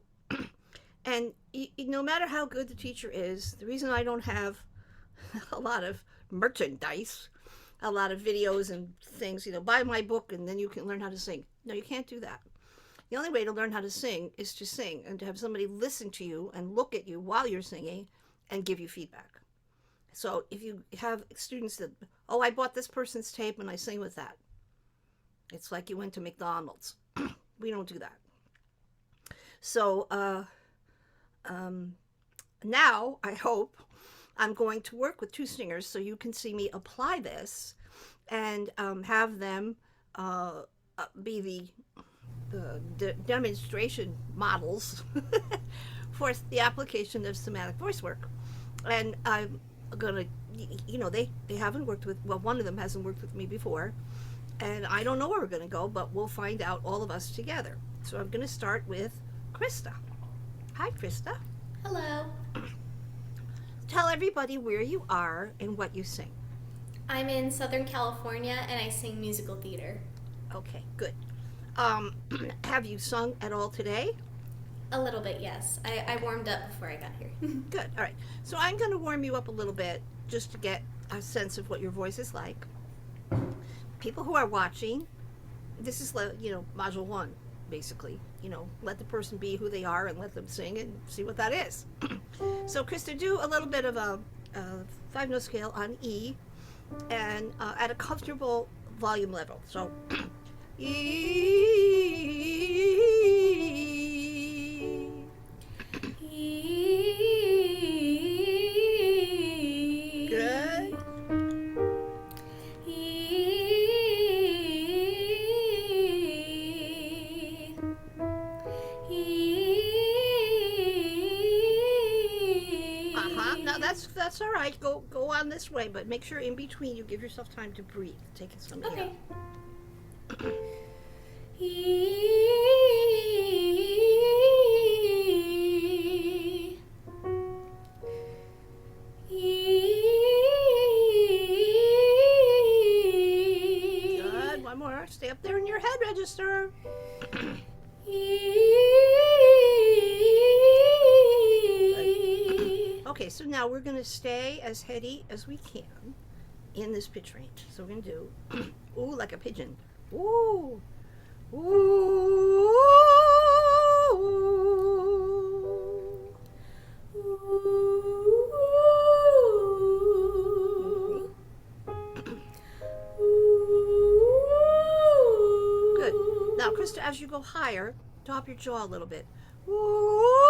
And no matter how good the teacher is, the reason I don't have a lot of merchandise, a lot of videos and things, buy my book and then you can learn how to sing. No, you can't do that. The only way to learn how to sing is to sing and to have somebody listen to you and look at you while you're singing and give you feedback. So if you have students that, oh, I bought this person's tape and I sing with that, it's like you went to McDonald's. We don't do that. So now I hope I'm going to work with two singers so you can see me apply this and have them be the demonstration models for the application of somatic voice work. And I'm gonna, they haven't worked with, well, one of them hasn't worked with me before, and I don't know where we're gonna go, but we'll find out, all of us together. So I'm gonna start with Krista. Hi, Krista. Hello. Tell everybody where you are and what you sing. I'm in Southern California and I sing musical theater. Okay, good. Have you sung at all today? A little bit, yes. I warmed up before I got here. Good. All right. So I'm going to warm you up a little bit just to get a sense of what your voice is like. People who are watching, this is, module 1, basically. Let the person be who they are and let them sing and see what that is. So, Krista, do a little bit of a 5-note scale on E and at a comfortable volume level. So, E. Good. Now that's all right. Go on this way, but make sure in between you give yourself time to breathe. Take some air. Okay. Good. One more. Stay up there in your head register. Okay, so now we're going to stay as heady as we can. in this pitch range. So we're going to do ooh like a pigeon. Ooh. Ooh. Good. Now, Krista, as you go higher, drop your jaw a little bit. Ooh.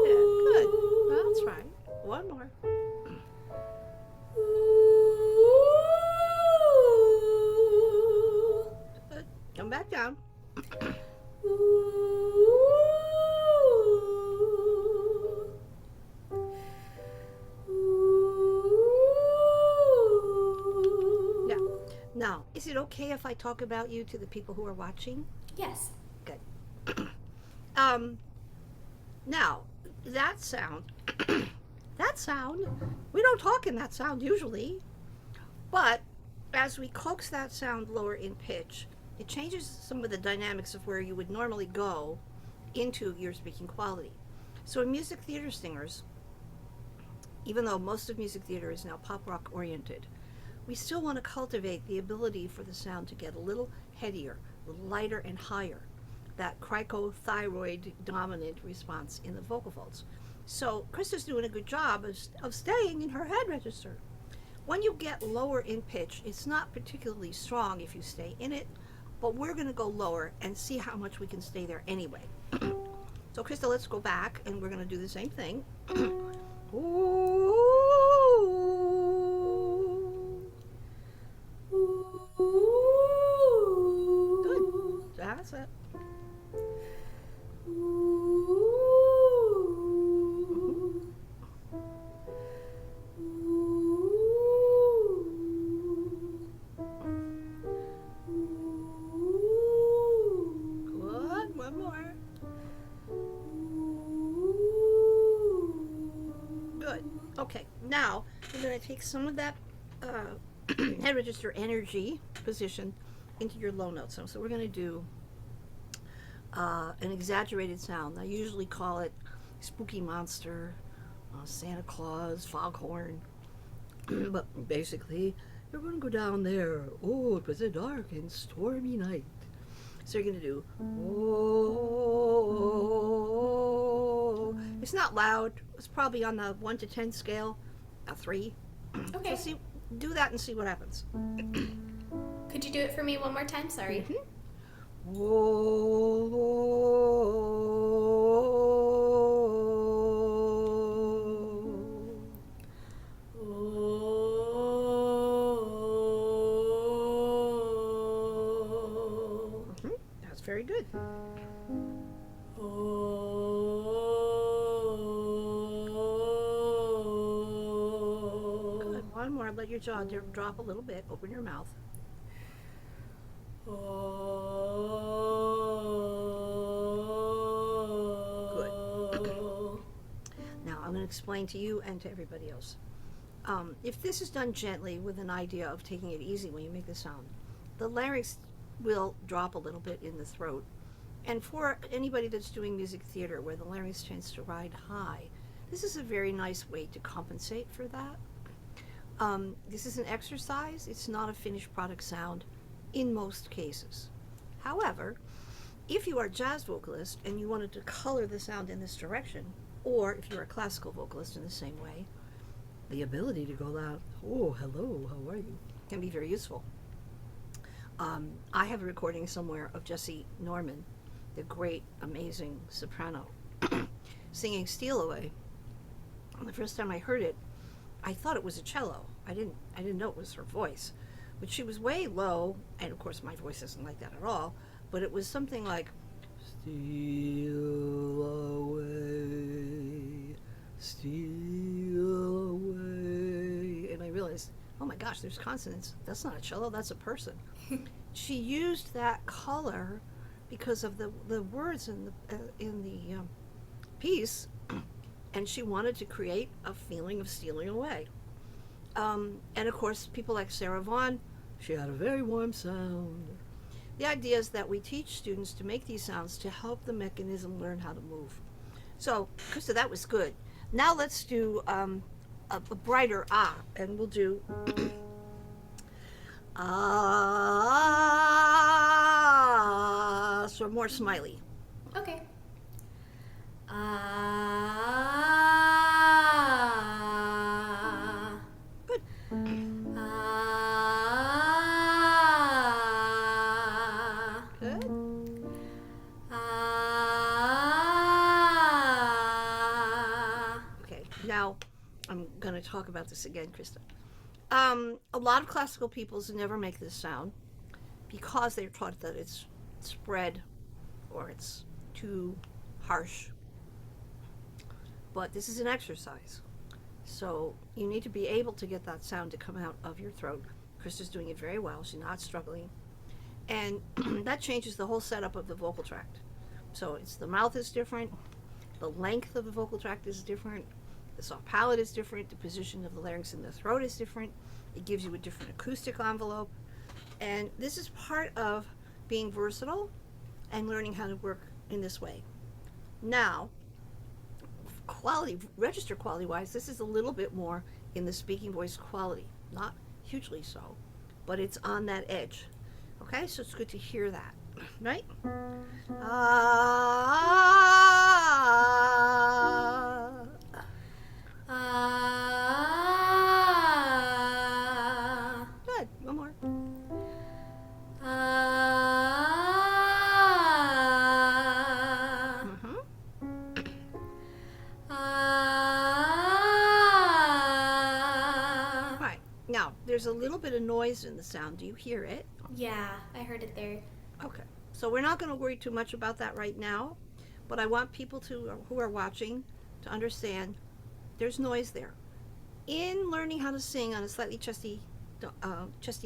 Yeah, good. That's right. One more. Good. Come back down. Yeah. Now, is it okay if I talk about you to the people who are watching? Yes. Good. Now, that sound, we don't talk in that sound usually, but as we coax that sound lower in pitch, it changes some of the dynamics of where you would normally go into your speaking quality. So in music theater singers, even though most of music theater is now pop rock oriented, we still want to cultivate the ability for the sound to get a little headier, a little lighter and higher, that cricothyroid dominant response in the vocal folds. So Krista's doing a good job of staying in her head register. When you get lower in pitch, it's not particularly strong if you stay in it, but we're going to go lower and see how much we can stay there anyway. So Krista, let's go back and we're going to do the same thing. Ooh. Good. That's it. Good. One more. Good. Okay. Now we're going to take some of that head register energy position into your low notes. So we're going to do an exaggerated sound. I usually call it spooky monster, Santa Claus, foghorn. But basically, you're going to go down there. Oh, it was a dark and stormy night. So you're going to do, oh. It's not loud. It's probably on the 1 to 10 scale, a 3. Okay. So do that and see what happens. Could you do it for me one more time? Sorry. Mm-hmm. That's very good. Good. One more. Let your jaw drop a little bit. Open your mouth. Good. Now I'm going to explain to you and to everybody else. If this is done gently with an idea of taking it easy when you make the sound, the larynx will drop a little bit in the throat. And for anybody that's doing music theater where the larynx tends to ride high, this is a very nice way to compensate for that. This is an exercise. It's not a finished product sound in most cases. However, if you are a jazz vocalist and you wanted to color the sound in this direction, or if you're a classical vocalist in the same way, the ability to go loud, oh, hello, how are you, can be very useful. I have a recording somewhere of Jessie Norman, the great, amazing soprano, singing Steal Away. And the first time I heard it, I thought it was a cello. I didn't know it was her voice. But she was way low, and of course my voice isn't like that at all, but it was something like, steal away, steal away. And I realized, oh my gosh, there's consonants. That's not a cello, that's a person. She used that color because of the words in the piece, and she wanted to create a feeling of stealing away. And of course, people like Sarah Vaughan, she had a very warm sound. The idea is that we teach students to make these sounds to help the mechanism learn how to move. So, Krista, that was good. Now let's do a brighter ah, and we'll do ah, so more smiley. Okay. Ah. Good. Ah. Good. Ah. Okay. Now I'm going to talk about this again, Krista. A lot of classical peoples never make this sound because they're taught that it's spread or it's too harsh. But this is an exercise. So you need to be able to get that sound to come out of your throat. Krista's doing it very well. She's not struggling. And that changes the whole setup of the vocal tract. So it's the mouth is different, the length of the vocal tract is different, the soft palate is different, the position of the larynx in the throat is different. It gives you a different acoustic envelope. And this is part of being versatile and learning how to work in this way. Now, register quality wise, this is a little bit more in the speaking voice quality. Not hugely so, but it's on that edge. Okay, so it's good to hear that, right? Ah. Ah. Good, one more. Ah. Mm-hmm. Ah. Right, now there's a little bit of noise in the sound. Do you hear it? Yeah, I heard it there. Okay, so we're not going to worry too much about that right now, but I want people who are watching to understand there's noise there. In learning how to sing on a slightly chesty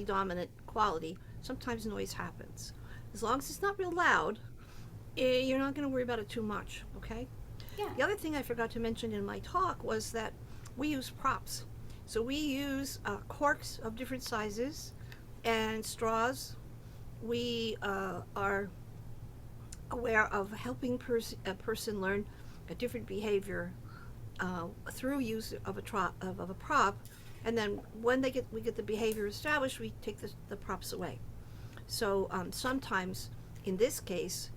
dominant quality, sometimes noise happens. As long as it's not real loud, you're not going to worry about it too much, okay? Yeah. The other thing I forgot to mention in my talk was that we use props. So we use corks of different sizes and straws. We are aware of helping a person learn a different behavior through use of a prop, and then when we get the behavior established, we take the props away. So sometimes, in this case,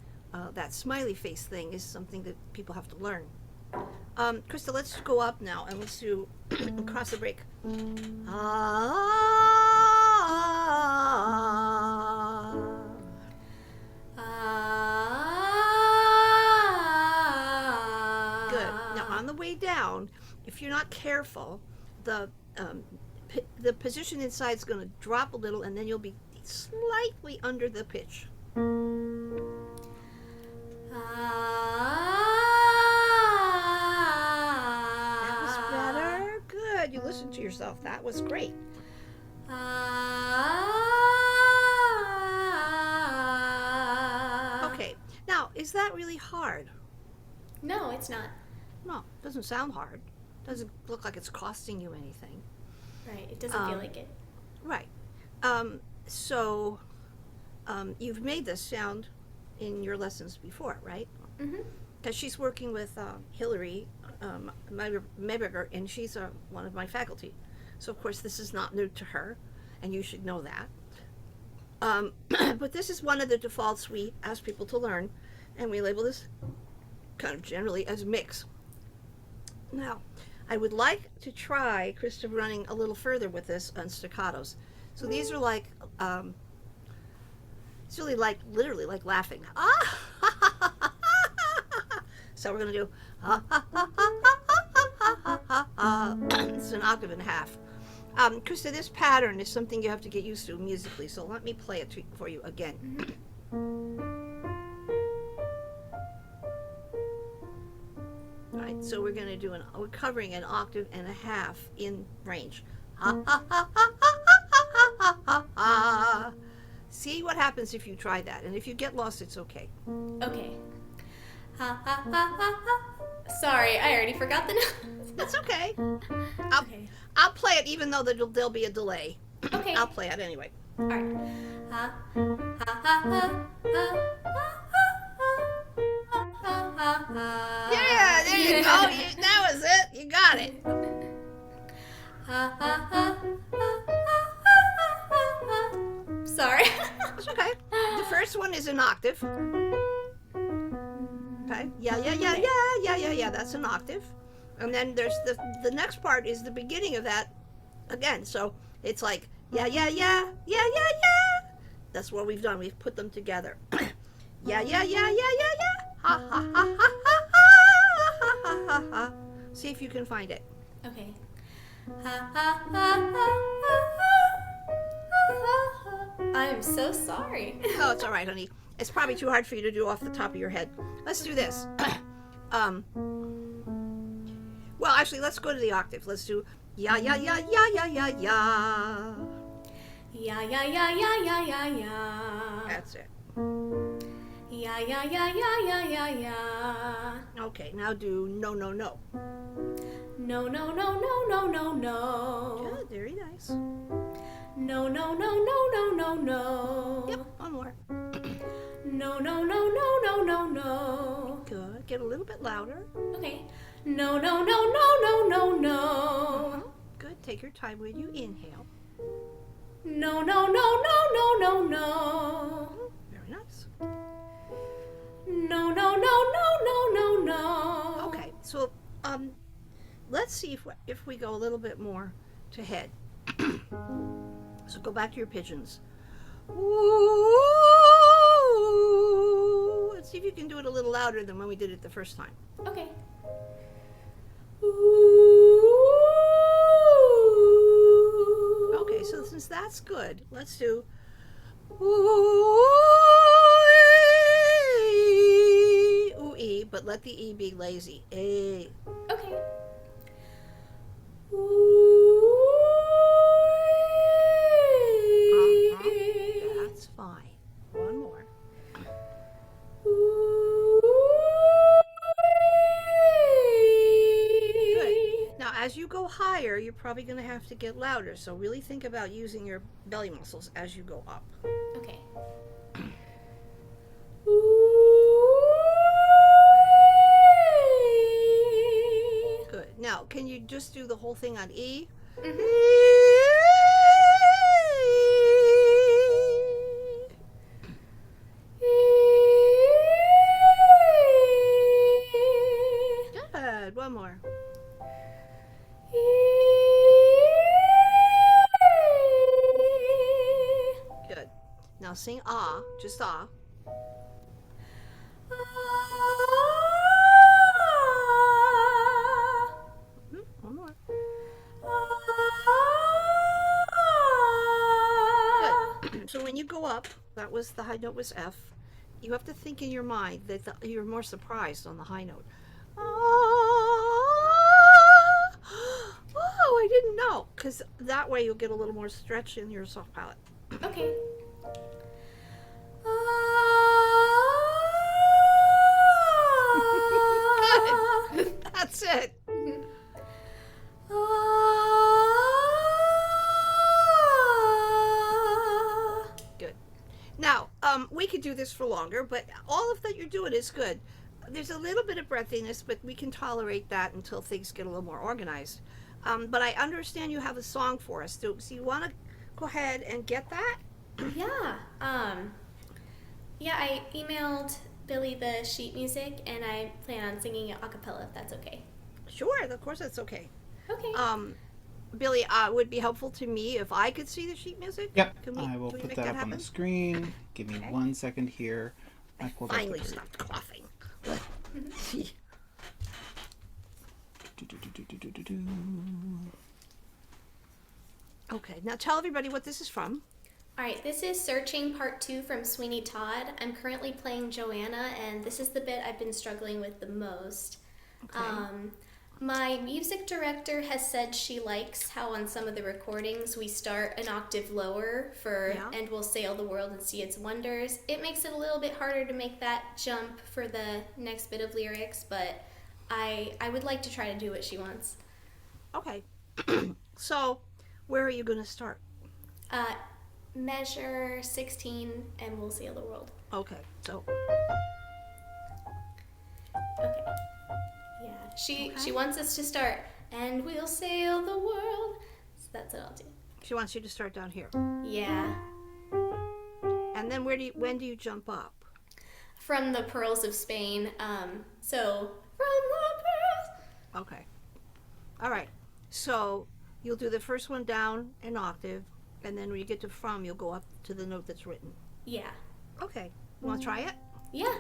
that smiley face thing is something that people have to learn. Krista, let's go up now and let's do across the break. Ah. Ah. Good. Now on the way down, if you're not careful, the position inside is going to drop a little, and then you'll be slightly under the pitch. That was better. Good. You listened to yourself. That was great. Okay. Now, is that really hard? No, it's not. No, it doesn't sound hard. Doesn't look like it's costing you anything. Right, it doesn't feel like it. Right. So you've made this sound in your lessons before, right? Mm-hmm. Because she's working with Hillary Mayberger, and she's one of my faculty. So, of course, this is not new to her, and you should know that. But this is one of the defaults we ask people to learn, and we label this kind of generally as mix. Now, I would like to try, Krista, running a little further with this on staccatos. So these are like, it's really like, literally like laughing. Ah! So we're going to do, it's an octave and a half. Krista, this pattern is something you have to get used to musically, so let me play it for you again. All right, so we're going to do we're covering an octave and a half in range. See what happens if you try that, and if you get lost, it's okay. Okay. Sorry, I already forgot the notes. That's okay. Okay. I'll play it even though there'll be a delay. Okay. I'll play it anyway. All right. Yeah, you go. That was it. You got it. Sorry. It's okay. The first one is an octave. Okay. Yeah. That's an octave. And then there's the next part is the beginning of that again. So it's like yeah. That's what we've done. We've put them together. Yeah. Ha ha ha ha ha. See if you can find it. Okay. I'm so sorry. Oh, it's all right, honey. It's probably too hard for you to do off the top of your head. Let's do this. Well, actually, let's go to the octave. Let's do ya. Yeah. That's it. Yeah. Okay, now do no. No. Good, very nice. No. Yep, one more. No. Good. Get a little bit louder. Okay. No. Good. Take your time when you inhale. No. Very nice. No. Okay, so let's see if we go a little bit more to head. So go back to your pigeons. Ooh. Let's see if you can do it a little louder than when we did it the first time. Okay. Okay, so since that's good, let's do ooh-ee, but let the E be lazy. A. Okay. That's fine. One more. Good. Now, as you go higher, you're probably going to have to get louder. So really think about using your belly muscles as you go up. Okay. Good. Now, can you just do the whole thing on E? Good. One more. Good. Now sing ah, just ah. One more. Good. So when you go up, that was the high note was F. You have to think in your mind that you're more surprised on the high note. Oh, I didn't know. Because that way you'll get a little more stretch in your soft palate. Okay. Good. That's it. Good. Now, we could do this for longer, but all of that you're doing is good. There's a little bit of breathiness, but we can tolerate that until things get a little more organized. But I understand you have a song for us. So you want to go ahead and get that? Yeah. Yeah, I emailed Billy the sheet music, and I plan on singing it a cappella if that's okay. Sure, of course that's okay. Okay. Billy, it would be helpful to me if I could see the sheet music. Yep, Can I will can put make that up on happen? the screen. Give me Okay. 1 second here. I finally stopped coughing. Okay, now tell everybody what this is from. All right, this is Searching Part 2 from Sweeney Todd. I'm currently playing Joanna, and this is the bit I've been struggling with the most. Okay. My music director has said she likes how on some of the recordings we start an octave lower for Yeah. And We'll Sail the World and See Its Wonders. It makes it a little bit harder to make that jump for the next bit of lyrics, but I would like to try to do what she wants. Okay. So, where are you going to start? Measure 16 and We'll Sail the World. Okay, so Okay. Yeah, She wants us to start, and we'll sail the world. So that's what I'll do. She wants you to start down here. Yeah. And then when do you jump up? From the pearls of Spain. So from the pearls. Okay. All right. So you'll do the first one down an octave, and then when you get to from, you'll go up to the note that's written. Yeah. Okay. You want to try it? Yeah.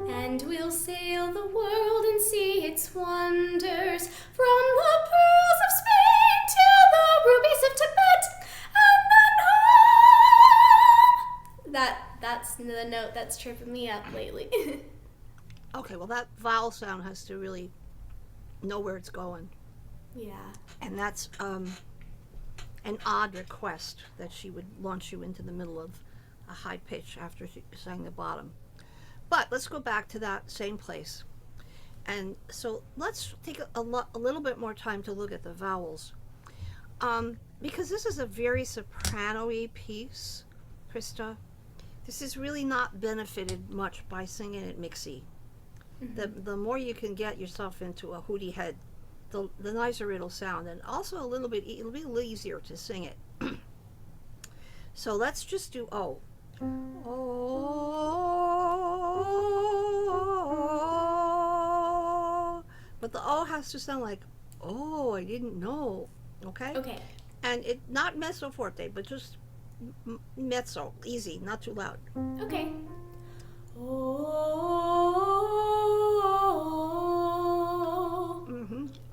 And we'll sail the world and see its wonders, from the pearls of Spain to the rubies of Tibet, and then home. That's the note that's tripping me up lately. Okay. Well, that vowel sound has to really know where it's going. Yeah. And that's an odd request that she would launch you into the middle of a high pitch after she sang the bottom. But let's go back to that same place. And so let's take a little bit more time to look at the vowels. Because this is a very soprano-y piece, Krista. This is really not benefited much by singing it mixy. Mm-hmm. The more you can get yourself into a hooty head, the nicer it'll sound, and also it'll be a little easier to sing it. So let's just do O. Oh, but the O has to sound like, oh, I didn't know. Okay? Okay. And it not mezzo forte, but just mezzo, easy, not too loud. Okay.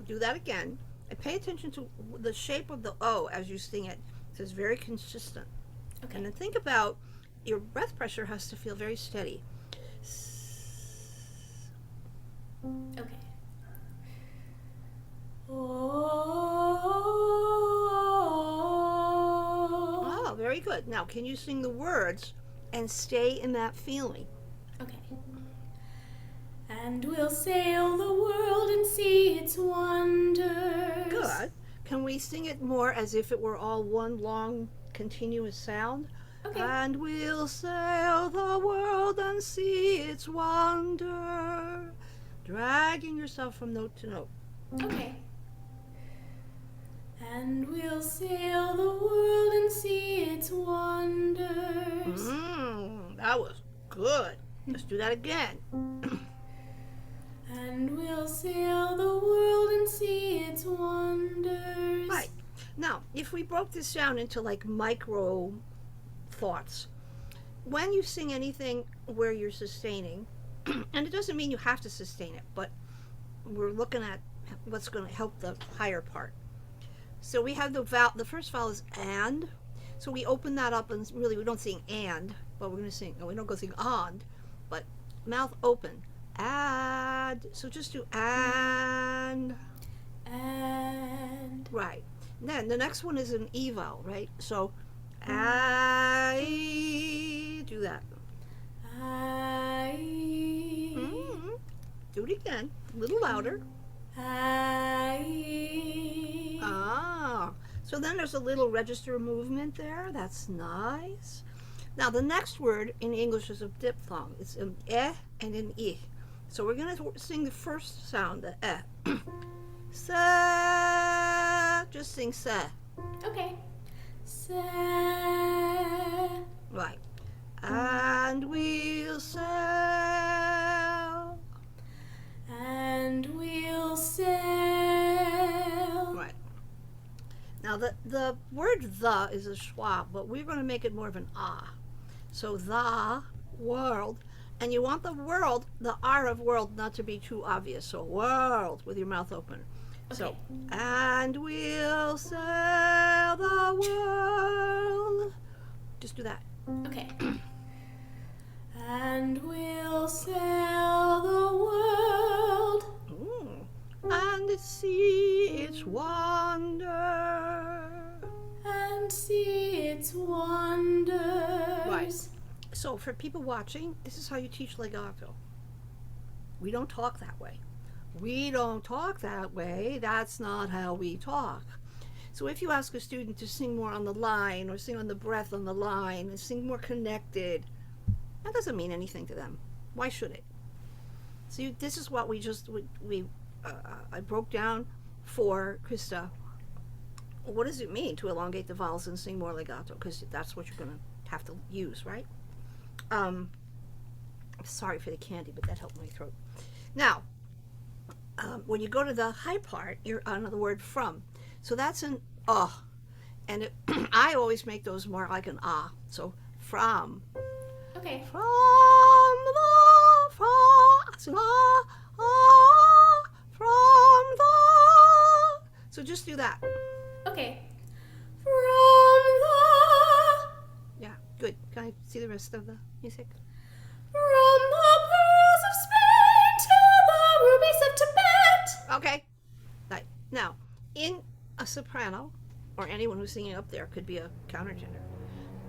Do that again. And pay attention to the shape of the O as you sing it. So it's very consistent. Okay. And then think about your breath pressure has to feel very steady. Okay. Oh, very good. Now, can you sing the words and stay in that feeling? Okay. And we'll sail the world and see its wonders. Good. Can we sing it more as if it were all one long continuous sound? Okay. And we'll sail the world and see its wonder. Dragging yourself from note to note. Okay. And we'll sail the world and see its wonders. That was good. Let's do that again. And we'll sail the world and see its wonders. Right. Now, if we broke this down into like micro thoughts, when you sing anything where you're sustaining, and it doesn't mean you have to sustain it, but we're looking at what's going to help the higher part. So we have the first vowel is and. So we open that up, and really we don't sing and, but we're going to sing, we don't go sing and, but mouth open. And. So just do and. And. Right. Then the next one is an E vowel, right? So I. Do that. Do it again. A little louder. So then there's a little register movement there. That's nice. Now the next word in English is a diphthong. It's an and an I. So we're going to sing the first sound, the Sa. Just sing sa. Okay. Sa. Right. And we'll sail. And we'll sail. Right. Now the word the is a schwa, but we're going to make it more of an ah. So the world. And you want the world, the R of world, not to be too obvious. So world with your mouth open. Okay. So, and we'll sail the world. Just do that. Okay. And we'll sail the world. And see its wonder. And see its wonders. Right. So for people watching, this is how you teach legato. We don't talk that way. We don't talk that way. That's not how we talk. So if you ask a student to sing more on the line or sing on the breath on the line and sing more connected, that doesn't mean anything to them. Why should it? So this is what I broke down for Krista. What does it mean to elongate the vowels and sing more legato? Because that's what you're going to have to use, right? I'm sorry for the candy, but that helped my throat. Now, when you go to the high part, you're on the word from. So that's an and I always make those more like an ah. So from. Okay. From the from the. So just do that. Okay. From the. Yeah, good. Can I see the rest of the music? From the pearls of Spain to the rubies of Tibet. Okay. Right. Now, in a soprano, or anyone who's singing up there could be a countertenor,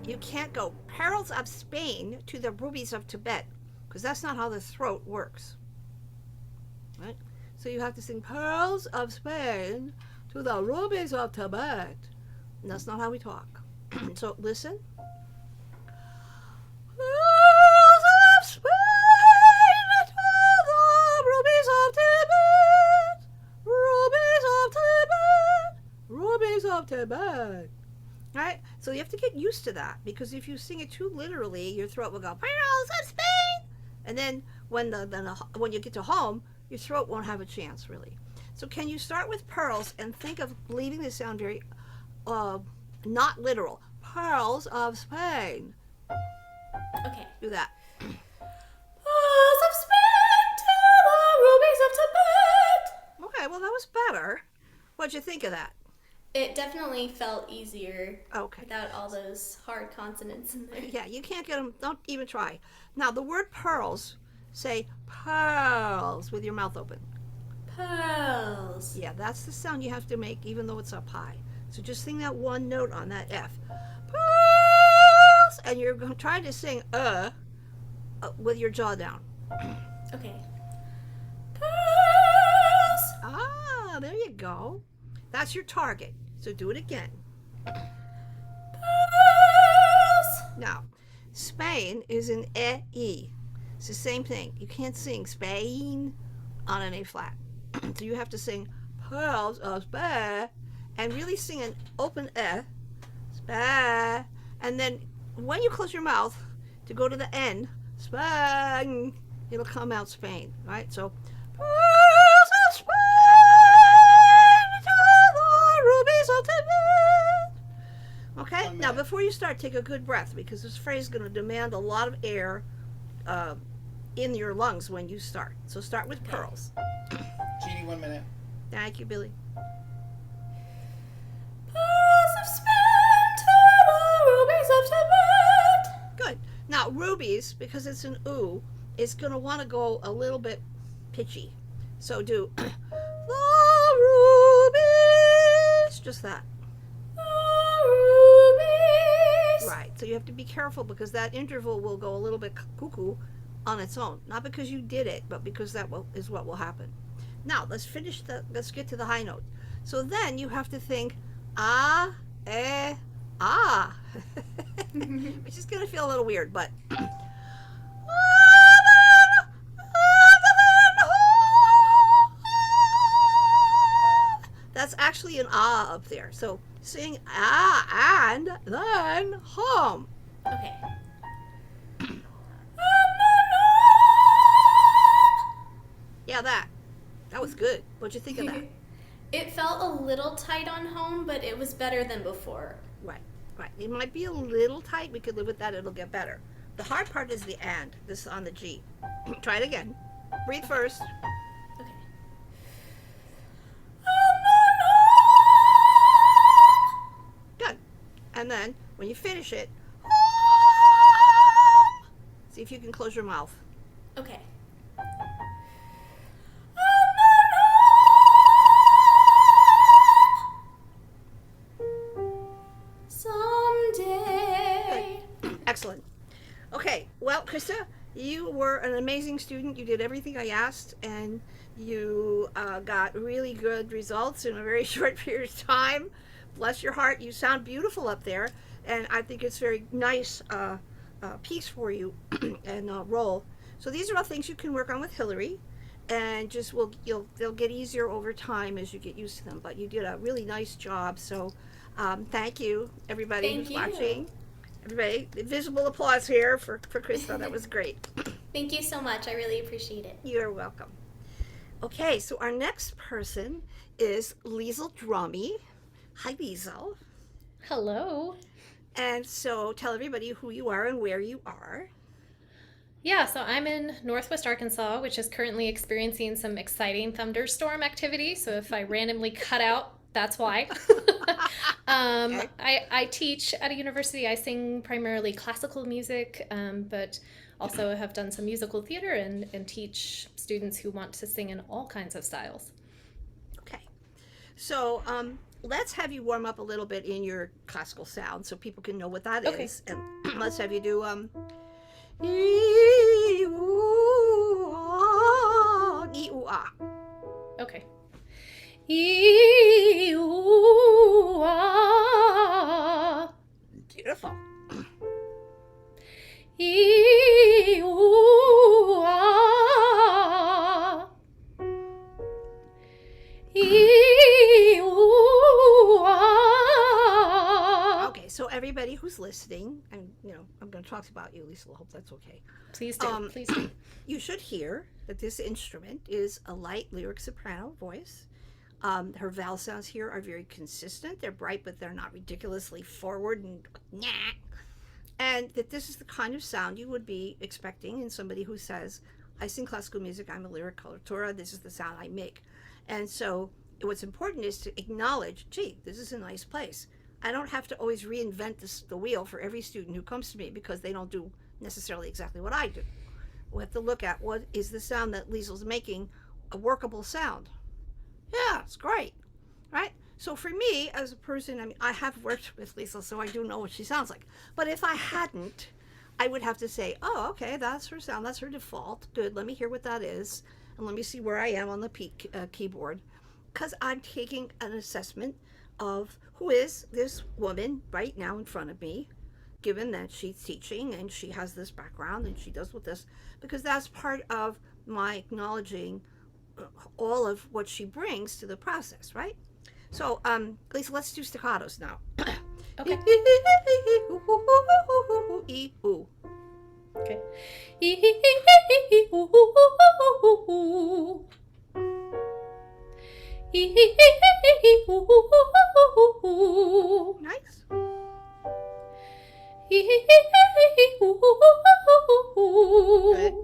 you can't go pearls of Spain to the rubies of Tibet, because that's not how the throat works. Right? So you have to sing pearls of Spain to the rubies of Tibet. And that's not how we talk. So listen. Pearls of Spain to the rubies of Tibet. Rubies of Tibet. Rubies of Tibet. Right? So you have to get used to that, because if you sing it too literally, your throat will go pearls of Spain, and then when you get to home, your throat won't have a chance really. So can you start with pearls and think of leaving this sound very not literal? Pearls of Spain. Okay. Do that. Pearls of Spain to the rubies of Tibet. Okay, well that was better. What'd you think of that? It definitely felt easier Okay. without all those hard consonants in there. Yeah, you can't get them. Don't even try. Now the word pearls, say pearls with your mouth open. Pearls. Yeah, that's the sound you have to make even though it's up high. So just sing that one note on that F. Pearls! And you're going to try to sing with your jaw down. Okay. Pearls. Ah, there you go. That's your target. So do it again. Pearls. Now, Spain is an E. It's the same thing. You can't sing Spain on an A flat. So you have to sing pearls of Spain and really sing an open Spain. And then when you close your mouth to go to the end, Spain, it'll come out Spain, right? So pearls of Spain to the rubies of Tibet. Okay, now before you start, take a good breath, because this phrase is going to demand a lot of air in your lungs when you start. So start with pearls. Jeannie, 1 minute. Thank you, Billy. Pearls of Spain to the rubies of Tibet. Good. Now, rubies, because it's an oo, is going to want to go a little bit pitchy. So do the rubies. Just that. The rubies. Right. So you have to be careful, because that interval will go a little bit cuckoo on its own. Not because you did it, but because is what will happen. Now, let's get to the high note. So then you have to think ah, eh, ah. Which is going to feel a little weird, but that's actually an ah up there. So sing ah and then home. Okay. Yeah, that was good. What'd you think of that? It felt a little tight on home, but it was better than before. Right. It might be a little tight. We could live with that. It'll get better. The hard part is the and. This is on the G. Try it again. Breathe first. Okay. Good. And then when you finish it, see if you can close your mouth. Okay. Someday. Excellent. Okay, well, Krista, you were an amazing student. You did everything I asked, and you got really good results in a very short period of time. Bless your heart. You sound beautiful up there, and I think it's very nice piece for you and role. So these are all things you can work on with Hillary. and just they'll get easier over time as you get used to them. But you did a really nice job. So thank you, everybody Thank who's you. watching. Everybody, visible applause here for Krista. That was great. Thank you so much. I really appreciate it. You're welcome. Okay, so our next person is Leisel Drummy. Hi, Leisel. Hello. And so tell everybody who you are and where you are. Yeah, so I'm in Northwest Arkansas, which is currently experiencing some exciting thunderstorm activity. So if I randomly cut out, that's why. Okay. I teach at a university. I sing primarily classical music, but also have done some musical theater and teach students who want to sing in all kinds of styles. Okay. So let's have you warm up a little bit in your classical sound so people can know what that Okay. is. And let's have you do ee, ooh, ah, ee, ooh, ah. Okay. Ee, ooh, ah. Beautiful. Ee, ooh, ah. Ee, ooh, ah. Okay, so everybody who's listening, and I'm going to talk about you, Lisa. I hope that's okay. Please do. Please do. You should hear that this instrument is a light lyric soprano voice. Her vowel sounds here are very consistent. They're bright, but they're not ridiculously forward and nah. And that this is the kind of sound you would be expecting in somebody who says, I sing classical music, I'm a lyric coloratura, this is the sound I make. And so what's important is to acknowledge, gee, this is a nice place. I don't have to always reinvent the wheel for every student who comes to me because they don't do necessarily exactly what I do. We have to look at what is the sound that Liesel's making a workable sound. Yeah, it's great, right? So for me, as a person, I mean, I have worked with Leisel, so I do know what she sounds like. But if I hadn't, I would have to say, oh, okay, that's her sound, that's her default. Good, let me hear what that is, and let me see where I am on the keyboard. Because I'm taking an assessment of who is this woman right now in front of me, given that she's teaching and she has this background and she does with this, because that's part of my acknowledging all of what she brings to the process, right? So, Lisa, let's do staccatos now. Okay. Ooh. Okay. Nice. Good. Good.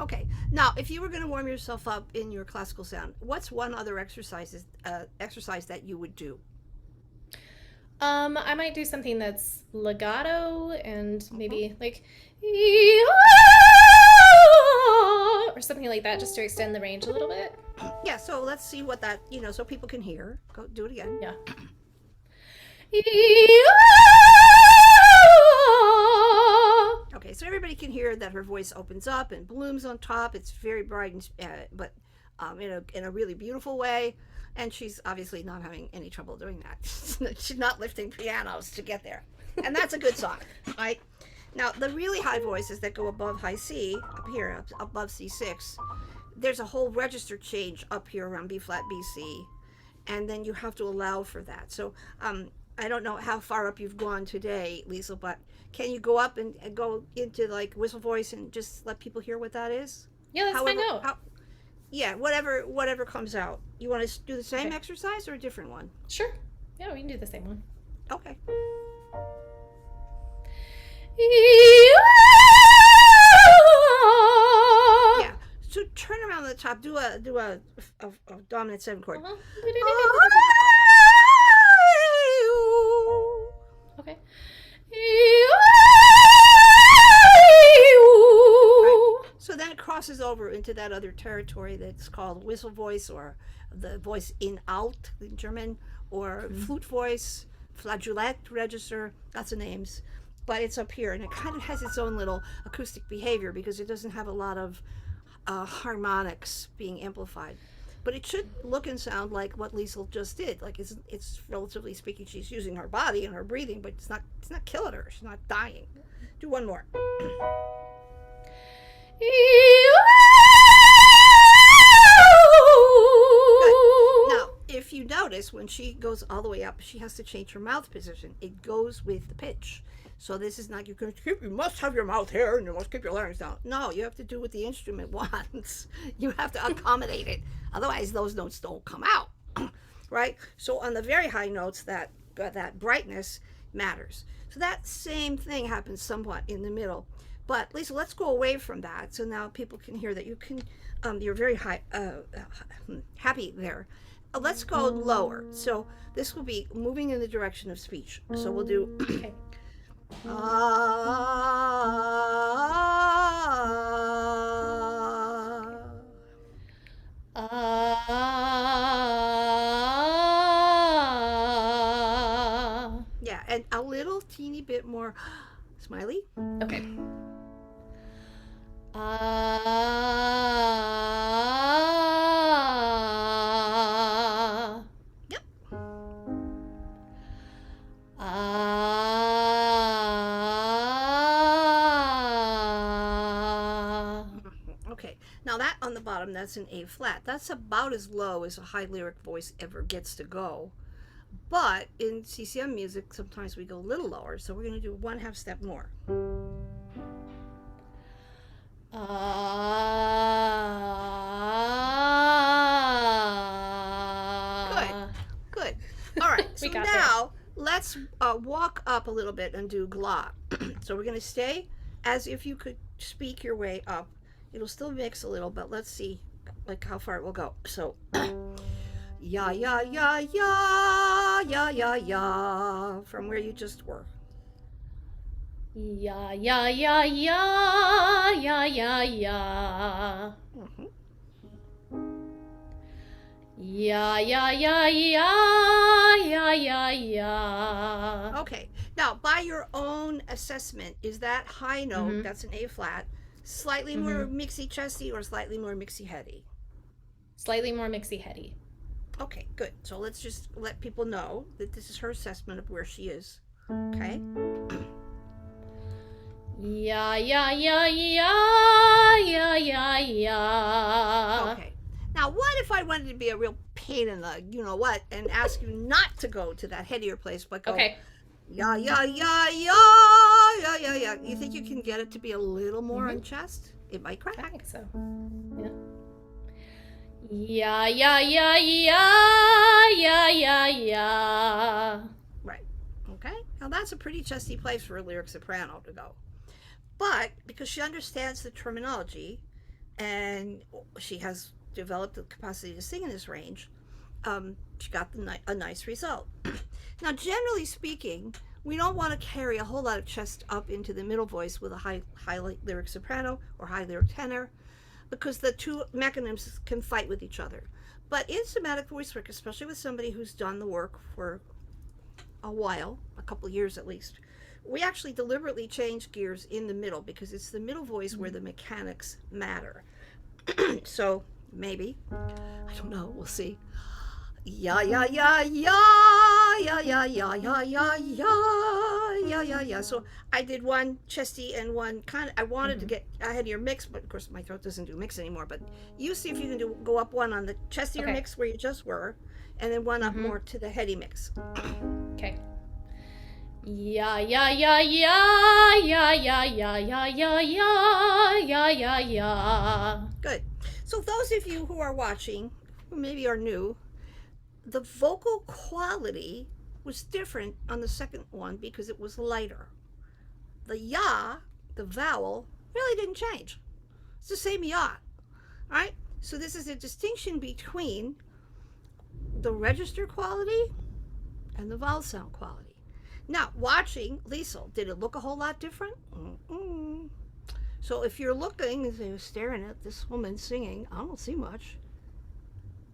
Okay. Now, if you were going to warm yourself up in your classical sound, what's one other exercise that you would do? I might do something that's legato and maybe like or something like that, just to extend the range a little bit. Yeah. So let's see what that so people can hear. Go do it again. Yeah. Okay, so everybody can hear that her voice opens up and blooms on top. It's very bright, but in a really beautiful way. And she's obviously not having any trouble doing that. She's not lifting pianos to get there. And that's a good song, right? Now, the really high voices that go above high C, up here, above C6, there's a whole register change up here around B flat, B, C. And then you have to allow for that. So I don't know how far up you've gone today, Leisel, but can you go up and go into like whistle voice and just let people hear what that is? Yeah, let's find out. Yeah, whatever comes out. You want to do the same Okay. exercise or a different one? Sure. Yeah, we can do the same one. Okay. Yeah. So turn around the top. Do a dominant 7 chord. Uh-huh. Okay. So then it crosses over into that other territory that's called whistle voice, or the voice in alt in German, or flute voice, flageolet register, lots of names. But it's up here, and it kind of has its own little acoustic behavior because it doesn't have a lot of harmonics being amplified. but it should look and sound like what Leisel just did. Like it's relatively speaking, she's using her body and her breathing, but it's not killing her. She's not dying. Do one more. Good. Now, if you notice, when she goes all the way up, she has to change her mouth position. It goes with the pitch. So this is not, you must have your mouth here and you must keep your larynx down. No, you have to do what the instrument wants. You have to accommodate it. Otherwise, those notes don't come out, right? So on the very high notes, that brightness matters. So that same thing happens somewhat in the middle. But Lisa, let's go away from that. So now people can hear that you can, you're very high, happy there. Let's go lower. So this will be moving in the direction of speech. So we'll do... Okay. Yeah, and a little teeny bit more smiley. Okay. Yep. Okay, now that on the bottom, that's an A flat. That's about as low as a high lyric voice ever gets to go. But in CCM music, sometimes we go a little lower, so we're going to do 1/2 step more. Good. All right, so now let's walk up a little bit and do gla. So we're going to stay as if you could speak your way up. It'll still mix a little, but let's see like how far it will go. So ya ya ya ya ya ya ya from where you just were. Ya ya ya ya ya ya ya. Ya ya ya ya ya ya ya. Okay. Now, by your own assessment, is that high note, that's an A flat, slightly more mixy chesty or slightly more mixy heady? Slightly more mixy heady. Okay, good. So let's just let people know that this is her assessment of where she is. Okay? Ya ya ya ya ya ya ya. Okay. Now, what if I wanted to be a real pain in the you know what and ask you not to go to that headier place, but go ya ya ya ya ya ya ya. You think you can get it to be a little more on chest? It might crack. I think so. Yeah. Ya ya ya ya ya ya ya. Right. Okay. Now that's a pretty chesty place for a lyric soprano to go. But because she understands the terminology and she has developed the capacity to sing in this range, she got a nice result. Now, generally speaking, we don't want to carry a whole lot of chest up into the middle voice with a high lyric soprano or high lyric tenor, because the two mechanisms can fight with each other. But in somatic voice work, especially with somebody who's done the work for a while, a couple of years at least, we actually deliberately change gears in the middle because it's the middle voice where the mechanics matter. So maybe, I don't know, we'll see. Ya ya ya ya ya ya ya ya ya ya ya ya. So I did one chesty and one kind of, I wanted to get, I had your mix, but of course my throat doesn't do mix anymore, but you see if you can go up one on the chestier mix where you just were, and then one up more to the heady mix. Okay. Ya ya ya ya ya ya ya ya ya ya ya ya ya. Good. So those of you who are watching, who maybe are new, the vocal quality was different on the second one because it was lighter. The ya, the vowel, really didn't change. It's the same ya. All right? So this is a distinction between the register quality and the vowel sound quality. Now, watching Leisel, did it look a whole lot different? Mm-mm. So if you're looking and you're staring at this woman singing, I don't see much.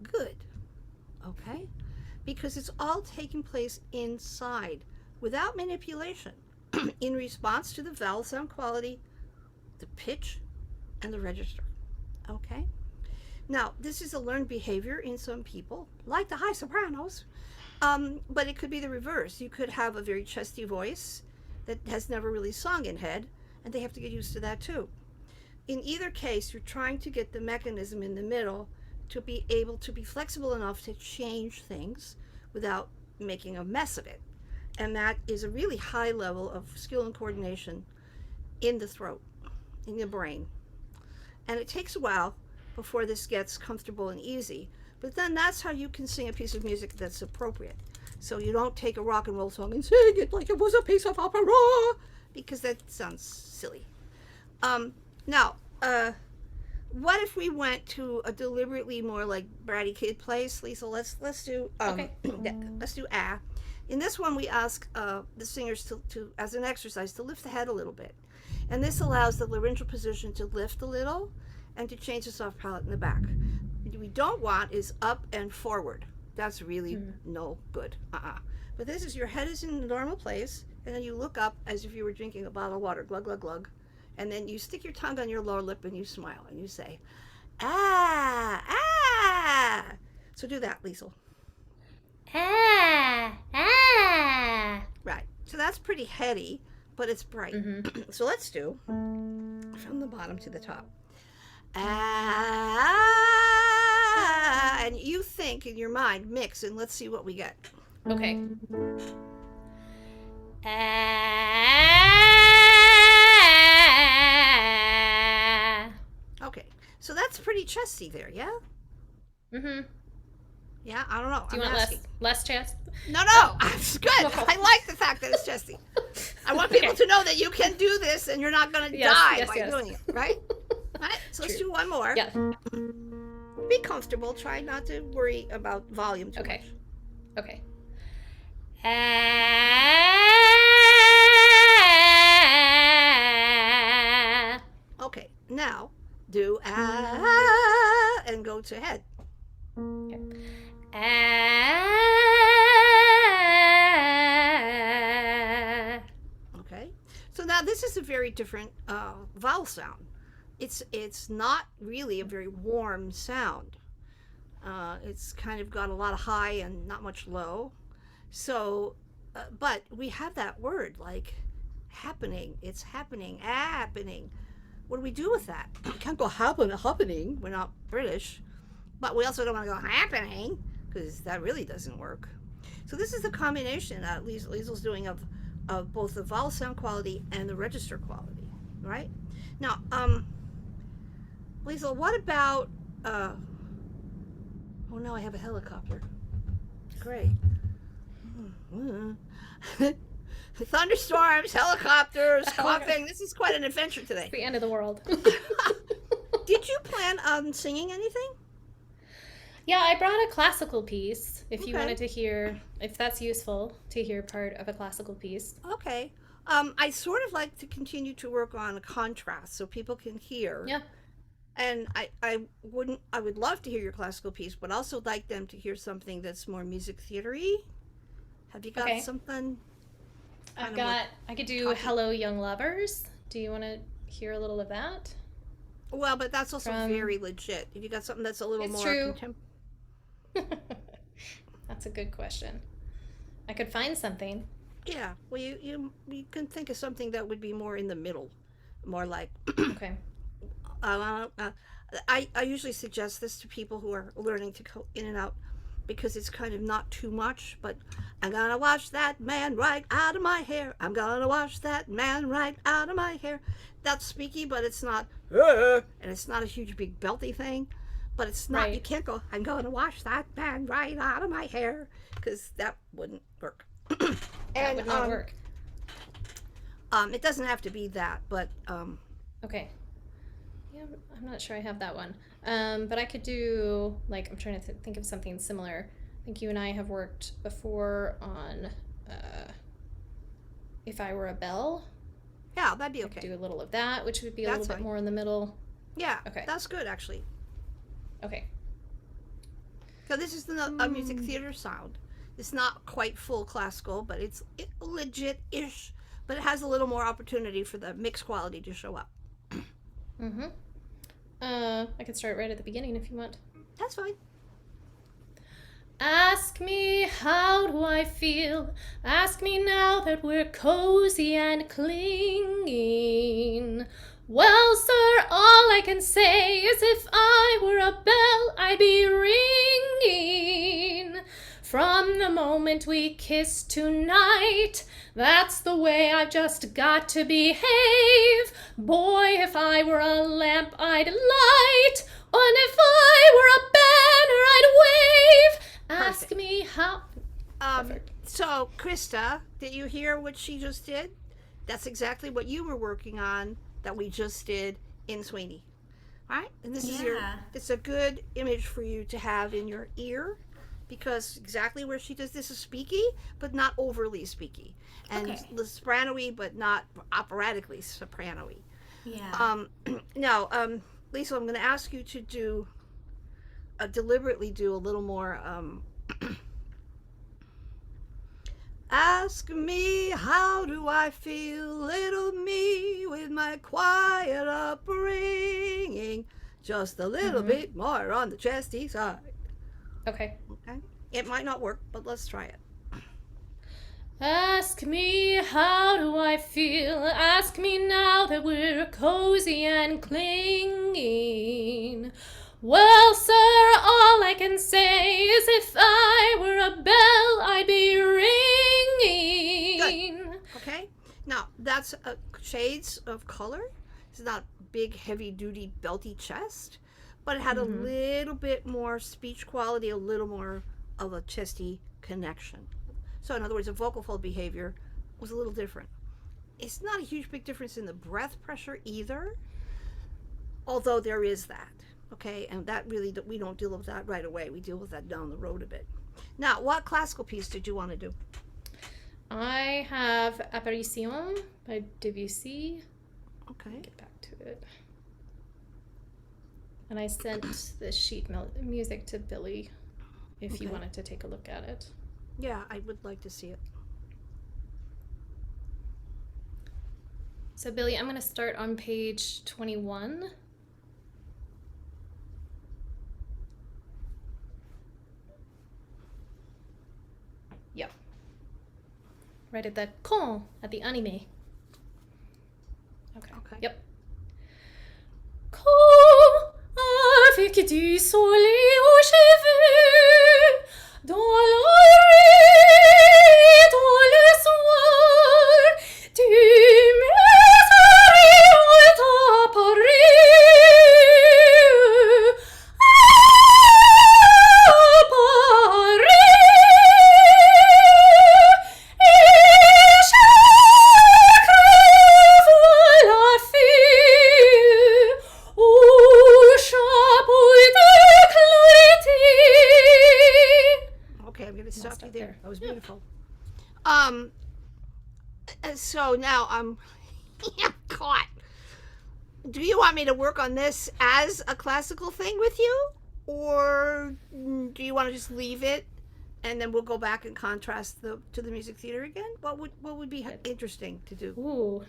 Good. Okay? Because it's all taking place inside without manipulation in response to the vowel sound quality, the pitch, and the register. Okay? Now, this is a learned behavior in some people, like the high sopranos, but it could be the reverse. You could have a very chesty voice that has never really sung in head, and they have to get used to that too. In either case, you're trying to get the mechanism in the middle to be able to be flexible enough to change things without making a mess of it. And that is a really high level of skill and coordination in the throat, in the brain. And it takes a while before this gets comfortable and easy. But then that's how you can sing a piece of music that's appropriate. So you don't take a rock and roll song and sing it like it was a piece of opera, because that sounds silly. Now, what if we went to a deliberately more like bratty kid place, Leisel? Let's do Okay. let's do ah. In this one, we ask the singers to, as an exercise, to lift the head a little bit, and this allows the laryngeal position to lift a little, and to change the soft palate in the back. What we don't want is up and forward. That's really no good. But this is, your head is in the normal place, and then you look up as if you were drinking a bottle of water, glug glug glug. And then you stick your tongue on your lower lip and you smile and you say, ah, ah. So do that, Leisel. Ah, ah. Right. So that's pretty heady, but it's bright. So let's do from the bottom to the top. Ah, and you think in your mind, mix, and let's see what we get. Okay. Okay. So that's pretty chesty there, yeah? Yeah, I don't know. Do you want less chest? No, it's good. I like the fact that it's chesty. I want people to know that you can do this and you're not going to die by doing it, right? Right? So let's do one more. Yeah. Be comfortable. Try not to worry about volume too much. Okay. Okay. Now do ah and go to head. Okay. Okay. So now this is a very different vowel sound. It's not really a very warm sound. It's kind of got a lot of high and not much low. So, but we have that word like happening. It's happening. What do we do with that? We can't go happening. We're not British. But we also don't want to go happening, because that really doesn't work. So this is the combination that Liesel's doing of both the vowel sound quality and the register quality, right? Now, Leisel, what about, oh no, I have a helicopter. Great. Thunderstorms, helicopters, coughing. This is quite an adventure today. It's the end of the world. Did you plan on singing anything? Yeah, I brought a classical piece, if you wanted to hear, if that's useful, to hear part of a classical piece. Okay. I sort of like to continue to work on a contrast so people can hear. Yeah. And I would love to hear your classical piece, but also like them to hear something that's more music theater-y. Have you got something? I could do Hello Young Lovers. Do you want to hear a little of that? Well, but that's also very legit. If you got something that's a little more contemporary. That's a good question. I could find something. Yeah. Well, you can think of something that would be more in the middle, more like. Okay. I usually suggest this to people who are learning to go in and out, because it's kind of not too much, but I'm gonna wash that man right out of my hair. I'm gonna wash that man right out of my hair. That's speaky, but it's not, and it's not a huge big belty thing, but it's not, you can't go, I'm gonna wash that man right out of my hair, because that wouldn't work. That would not work. It doesn't have to be that, but okay. Yeah, I'm not sure I have that one. But I could do, like, I'm trying to think of something similar. I think you and I have worked before on If I Were a Bell. Yeah, that'd be I okay. could do a little of that, which would be a little bit more in the middle. Yeah, okay. That's good, actually. Okay. So this is a music theater sound. It's not quite full classical, but it's legit-ish, but it has a little more opportunity for the mix quality to show up. I could start right at the beginning if you want. That's fine. Ask me, how do I feel? Ask me now that we're cozy and clinging. Well, sir, all I can say is if I were a bell, I'd be ringing. From the moment we kissed tonight, that's the way I've just got to behave. Boy, if I were a lamp, I'd light. And if I were a banner, I'd wave. Ask Perfect. me how. Perfect. So, Krista, did you hear what she just did? That's exactly what you were working on that we just did in Sweeney. All right? And this is it's a good image for you to have in your ear because exactly where she does this is speaky, but not overly speaky. And the soprano-y, but not operatically soprano-y. Yeah. Now, Leisel, I'm going to ask you to do deliberately do a little more ask me how do I feel, little me with my quiet upbringing, just a little bit more on the chesty side. Okay. It might not work, but let's try it. Ask me, how do I feel? Ask me now that we're cozy and clinging. Well, sir, all I can say is if I were a bell, I'd be ringing. Good. Okay? Now, that's shades of color. It's not big, heavy-duty, belty chest, but it had a little bit more speech quality, a little more of a chesty connection. So, in other words, the vocal fold behavior was a little different. It's not a huge, big difference in the breath pressure either, although there is that. Okay, and that really, we don't deal with that right away. We deal with that down the road a bit. Now, what classical piece did you want to do? I have Apparition by Debussy. Okay. Get back to it. And I sent the sheet music to Billy if you wanted to take a look at it. Yeah, I would like to see it. So, Billy, I'm going to start on page 21. Yep. Right at the con, at the anime. Okay. Yep. Quand avec du soleil aux cheveux, dans l'oreille, dans le soir, tu me serais apparu. That was beautiful. So now I'm caught. Do you want me to work on this as a classical thing with you, or do you want to just leave it and then we'll go back and contrast to the music theater again? What would be interesting to do? Ooh,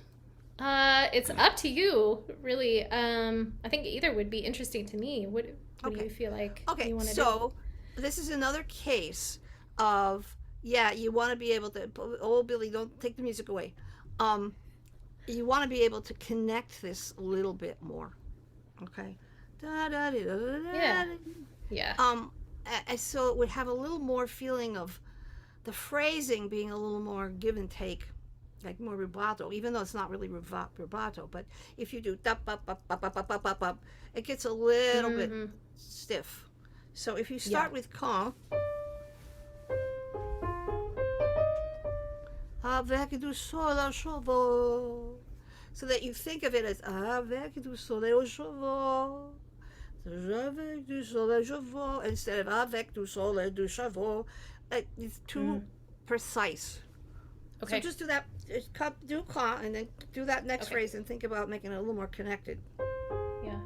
it's up to you, really. I think either would be interesting to me. What do you feel like? Okay, you want to so this is another case of you want to be able to. Oh, Billy, don't take the music away. You want to be able to connect this a little bit more. Okay. Yeah. So it would have a little more feeling of the phrasing being a little more give and take, like more rubato, even though it's not really rubato. But if you do up, it gets a little bit stiff. So if you start with con, avec du soleil aux cheveux, so that you think of it as avec du soleil aux cheveux, avec du soleil aux cheveux, instead of avec du soleil aux cheveux. It's too precise. Okay. So just do that, do con, and then do that next phrase and think about making it a little more connected. Yeah.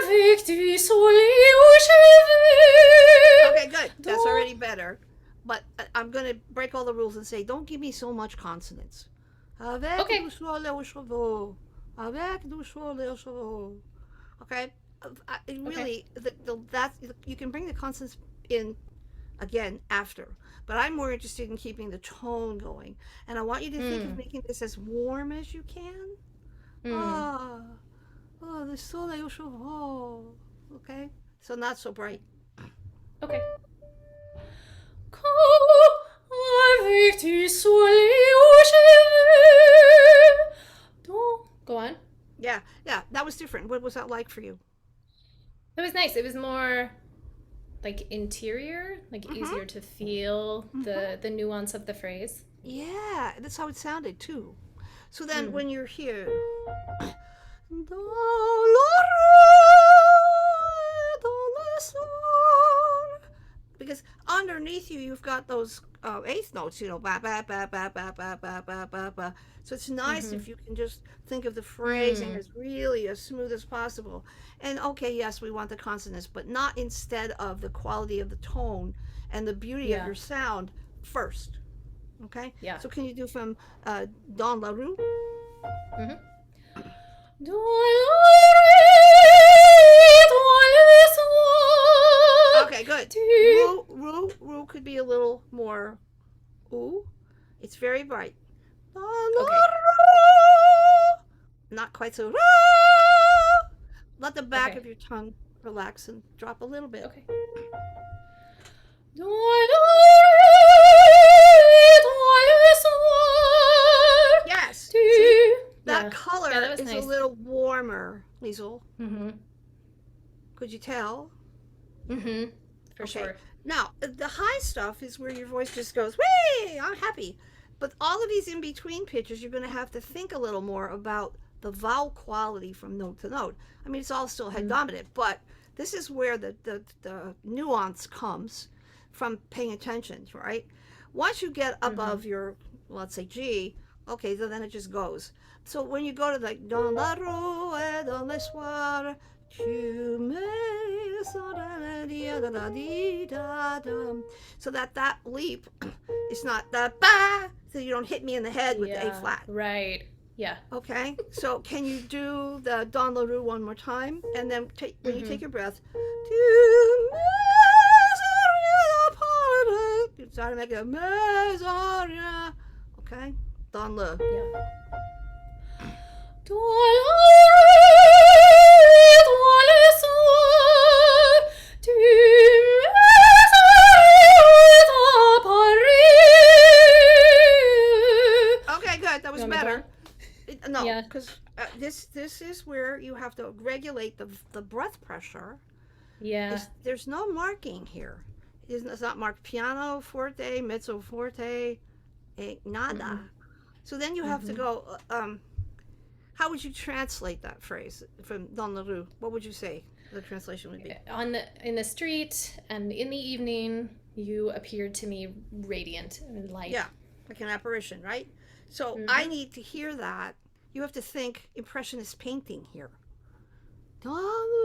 Avec du soleil aux cheveux. Okay, good. That's already better. But I'm going to break all the rules and say, don't give me so much consonants. Avec du soleil aux cheveux. Avec du chaud. Okay, Okay. really, you can bring the consonants in again after, but I'm more interested in keeping the tone going, and I want you to think of Mm. making this as warm as you can. Mm. Ah, oh, the soleil au chaud. Okay, so not so bright. Okay. Quand avec du soleil aux cheveux. Go on. Yeah, yeah, that was different. What was that like for you? It was nice. It was more like interior, like Mm-hmm. easier to feel Mm-hmm. the nuance of the phrase. Yeah, that's how it sounded too. So then, Mm. when you're here, because underneath you, you've got those eighth notes, ba ba ba ba ba ba ba ba ba ba. So it's nice Mm-hmm. if you can just think of the phrasing Mm. as really as smooth as possible. And okay, yes, we want the consonants, but not instead of the quality of the tone and the beauty of Yeah. your sound first. Okay, Yeah. so can you do from Dans la Rue? Mm-hmm. Dans la Okay, good. du. Rue could be a little more ooh. It's very bright. Okay. Not quite so. Let the back Okay. of your tongue relax and drop a little bit. Okay. Dans le soir Yes. du. See, that Yeah. color Yeah, that was is a nice. little warmer, Leisel. Mm-hmm. Could you tell? Mm-hmm. For Okay. sure. Now, the high stuff is where your voice just goes, "Whee! I'm happy." But all of these in between pitches, you're going to have to think a little more about the vowel quality from note to note. I mean, it's all still head Mm. dominant, but this is where the nuance comes from paying attention, right? Once you get Mm-hmm. above your, let's say, G, okay, so then it just goes. So when you go to like, dans la rue et dans le soir, tu me so that leap is not the ba, so you don't hit me in the head with the A Yeah. flat. Right. Yeah. Okay, so can you do the Don LaRue one more time, and then when you Mm-hmm. take your breath, you start to make a okay, Don La. Yeah. Dans le soir, tu à Paris. Okay, good. That was You want me to go better. No, Yeah. because this is where you have to regulate the breath pressure. Yeah. There's no marking here. It's not marked piano forte, mezzo forte, nada. Mm-mm. So then you have to Mm-hmm. go. How would you translate that phrase from Don La Rue? What would you say the translation would be? In the street and in the evening, you appeared to me radiant and light. Yeah, like an apparition, right? So I Mm-hmm. need to hear that. You have to think impressionist painting here. Don La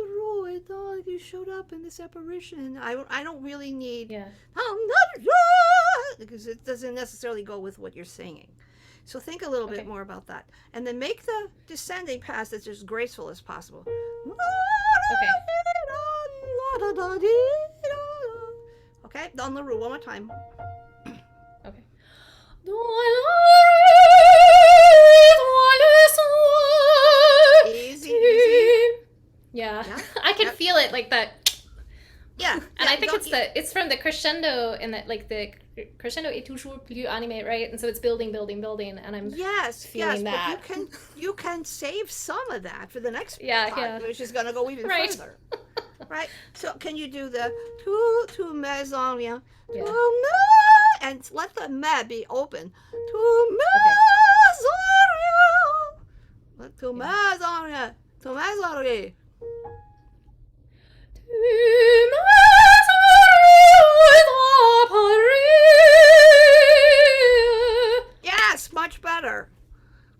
Rue, you showed up in this apparition. I don't really need Yeah. because it doesn't necessarily go with what you're singing. So think a little bit Okay. more about that. And then make the descending pass as just graceful as possible. Okay. Okay, Don La Rue, one more time. Okay. Easy, easy. Yeah. Yeah. I can Yep. feel it like that. Yeah. And I think don't it's from the crescendo and that like the crescendo est toujours plus animé, right? And so it's building, building, building, and I'm Yes, feeling yes, that. but you can save some of that for the next Yeah, part, yeah. which is going to go even Right. further. Right? So can you do the tu mais en rien, tu Yeah. me, and let the me be open. Tu mais en rien, tu Yeah. mais en rien, tu mais en rien. Yes, much better.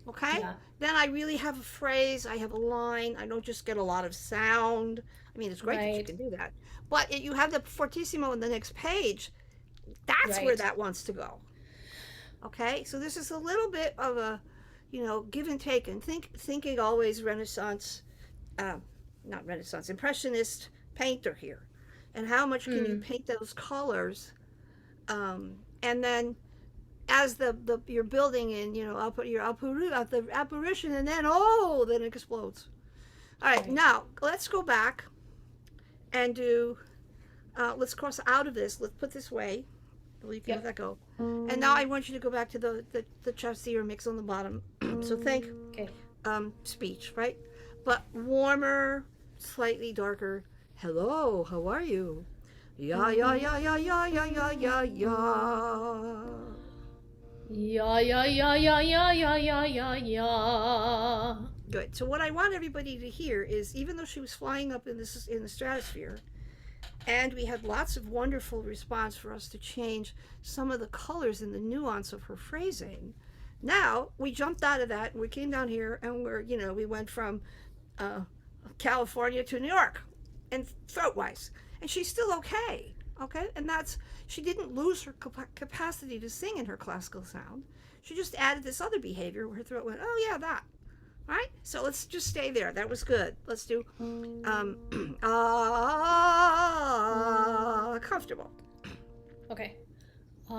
Okay? Yeah. Then I really have a phrase, I have a line, I don't just get a lot of sound. I mean, it's great that you Right. can do that. But you have the fortissimo on the next page. That's where Right. that wants to go. Okay? So this is a little bit of a, give and take, and thinking always Renaissance, not Renaissance, Impressionist painter here, and how much can you paint those colors, and then as the you're building in, the apparition, and then then it explodes. All right, now let's go back and do. Let's cross out of this. Let's put this way. You can let that go. And now I want you to go back to the chassis or mix on the bottom. So think speech, right? But warmer, slightly darker. Hello, how are you? Ya ya ya ya ya ya ya ya ya. Ya ya ya ya ya ya ya ya ya. Good. So what I want everybody to hear is, even though she was flying up in the stratosphere, and we had lots of wonderful response for us to change some of the colors and the nuance of her phrasing. Now we jumped out of that and we came down here, and we went from California to New York, and throat-wise, and she's still okay. Okay, and she didn't lose her capacity to sing in her classical sound. She just added this other behavior where her throat went, oh yeah, that. Right? So let's just stay there. That was good. Let's do comfortable. Okay. Good.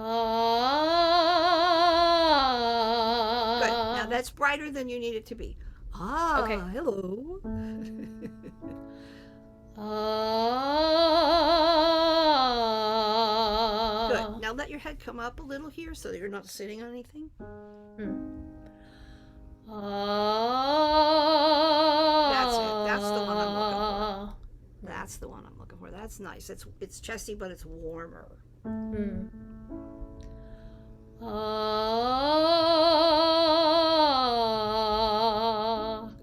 Now that's brighter than you need it to be. Okay. Hello. Good. Now let your head come up a little here so that you're not sitting on anything. That's it. That's the one I'm looking for. That's the one I'm looking for. That's nice. It's chesty, but it's warmer.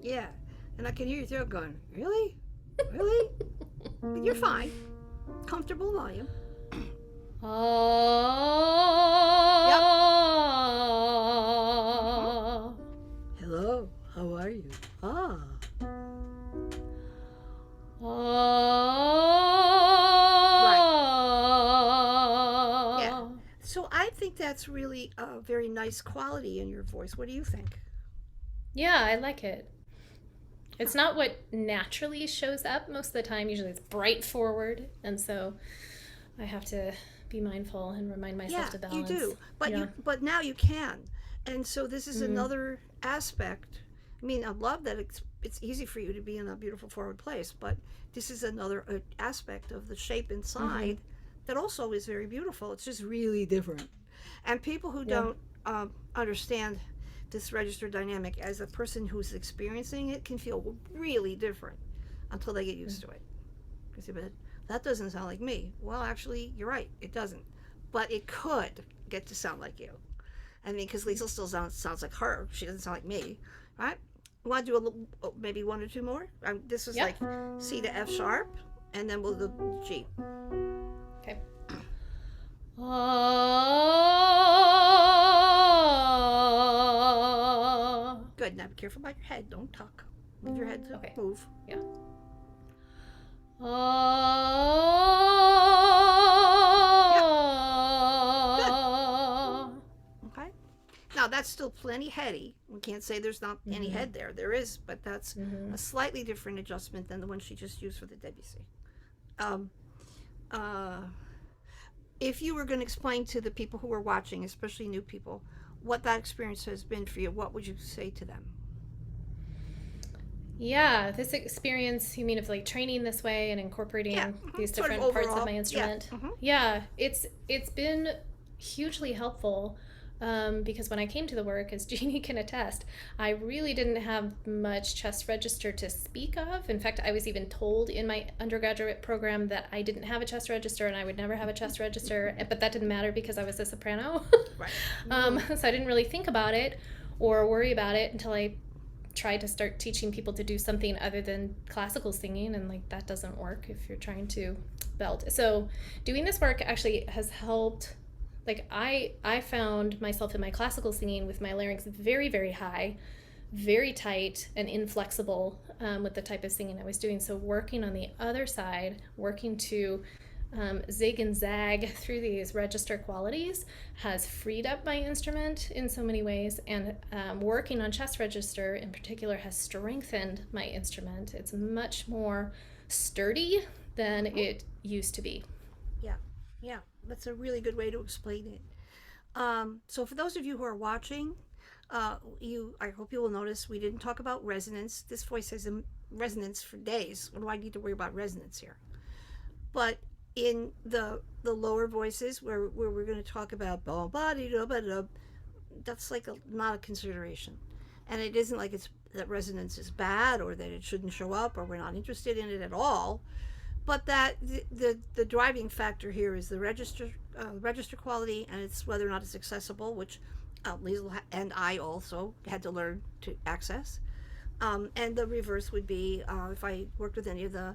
Yeah. And I can hear your throat going, really? Really? But you're fine. Comfortable volume. Yep. Hello, how are you? Right. Yeah. So I think that's really a very nice quality in your voice. What do you think? Yeah, I like it. It's not what naturally shows up most of the time. Usually it's bright forward, and so I have to be mindful and remind myself to balance. You do. But but now you can. And so this is another aspect. I mean, I love that it's easy for you to be in a beautiful forward place, but this is another aspect of the shape inside that also is very beautiful. It's just really different. And people who don't understand this register dynamic, as a person who's experiencing it, can feel really different until they get used to it. Because that doesn't sound like me. Well, actually, you're right. It doesn't. But it could get to sound like you. I mean, because Leisel still sounds like her. She doesn't sound like me, right? We want to do maybe one or two more? This is like C to F sharp, and then we'll do G. Okay. Good. Now be careful about your head. Don't tuck. Leave your head to move. Yeah. Okay. Now that's still plenty heady. We can't say there's not any head there. There is, but that's a slightly different adjustment than the one she just used for the Debussy. If you were going to explain to the people who are watching, especially new people, what that experience has been for you, what would you say to them? Yeah, this experience, you mean of like training this way and incorporating these different parts of my instrument? Yeah, it's been hugely helpful. Because when I came to the work, as Jeannie can attest, I really didn't have much chest register to speak of. In fact, I was even told in my undergraduate program that I didn't have a chest register and I would never have a chest register, but that didn't matter because I was a soprano. Right. So I didn't really think about it or worry about it until I tried to start teaching people to do something other than classical singing, and like that doesn't work if you're trying to belt. So doing this work actually has helped. Like I found myself in my classical singing with my larynx very, very high, very tight and inflexible with the type of singing I was doing. So working on the other side, working to zig and zag through these register qualities has freed up my instrument in so many ways, and working on chest register in particular has strengthened my instrument. It's much more sturdy than it used to be. Yeah, yeah, that's a really good way to explain it. So for those of you who are watching, I hope you will notice we didn't talk about resonance. This voice has a resonance for days. What do I need to worry about resonance here? But in the lower voices where we're going to talk about body, that's like not a consideration, and it isn't like it's that resonance is bad or that it shouldn't show up or we're not interested in it at all. But that the driving factor here is the register quality, and it's whether or not it's accessible, which Leisel and I also had to learn to access. And the reverse would be if I worked with any of the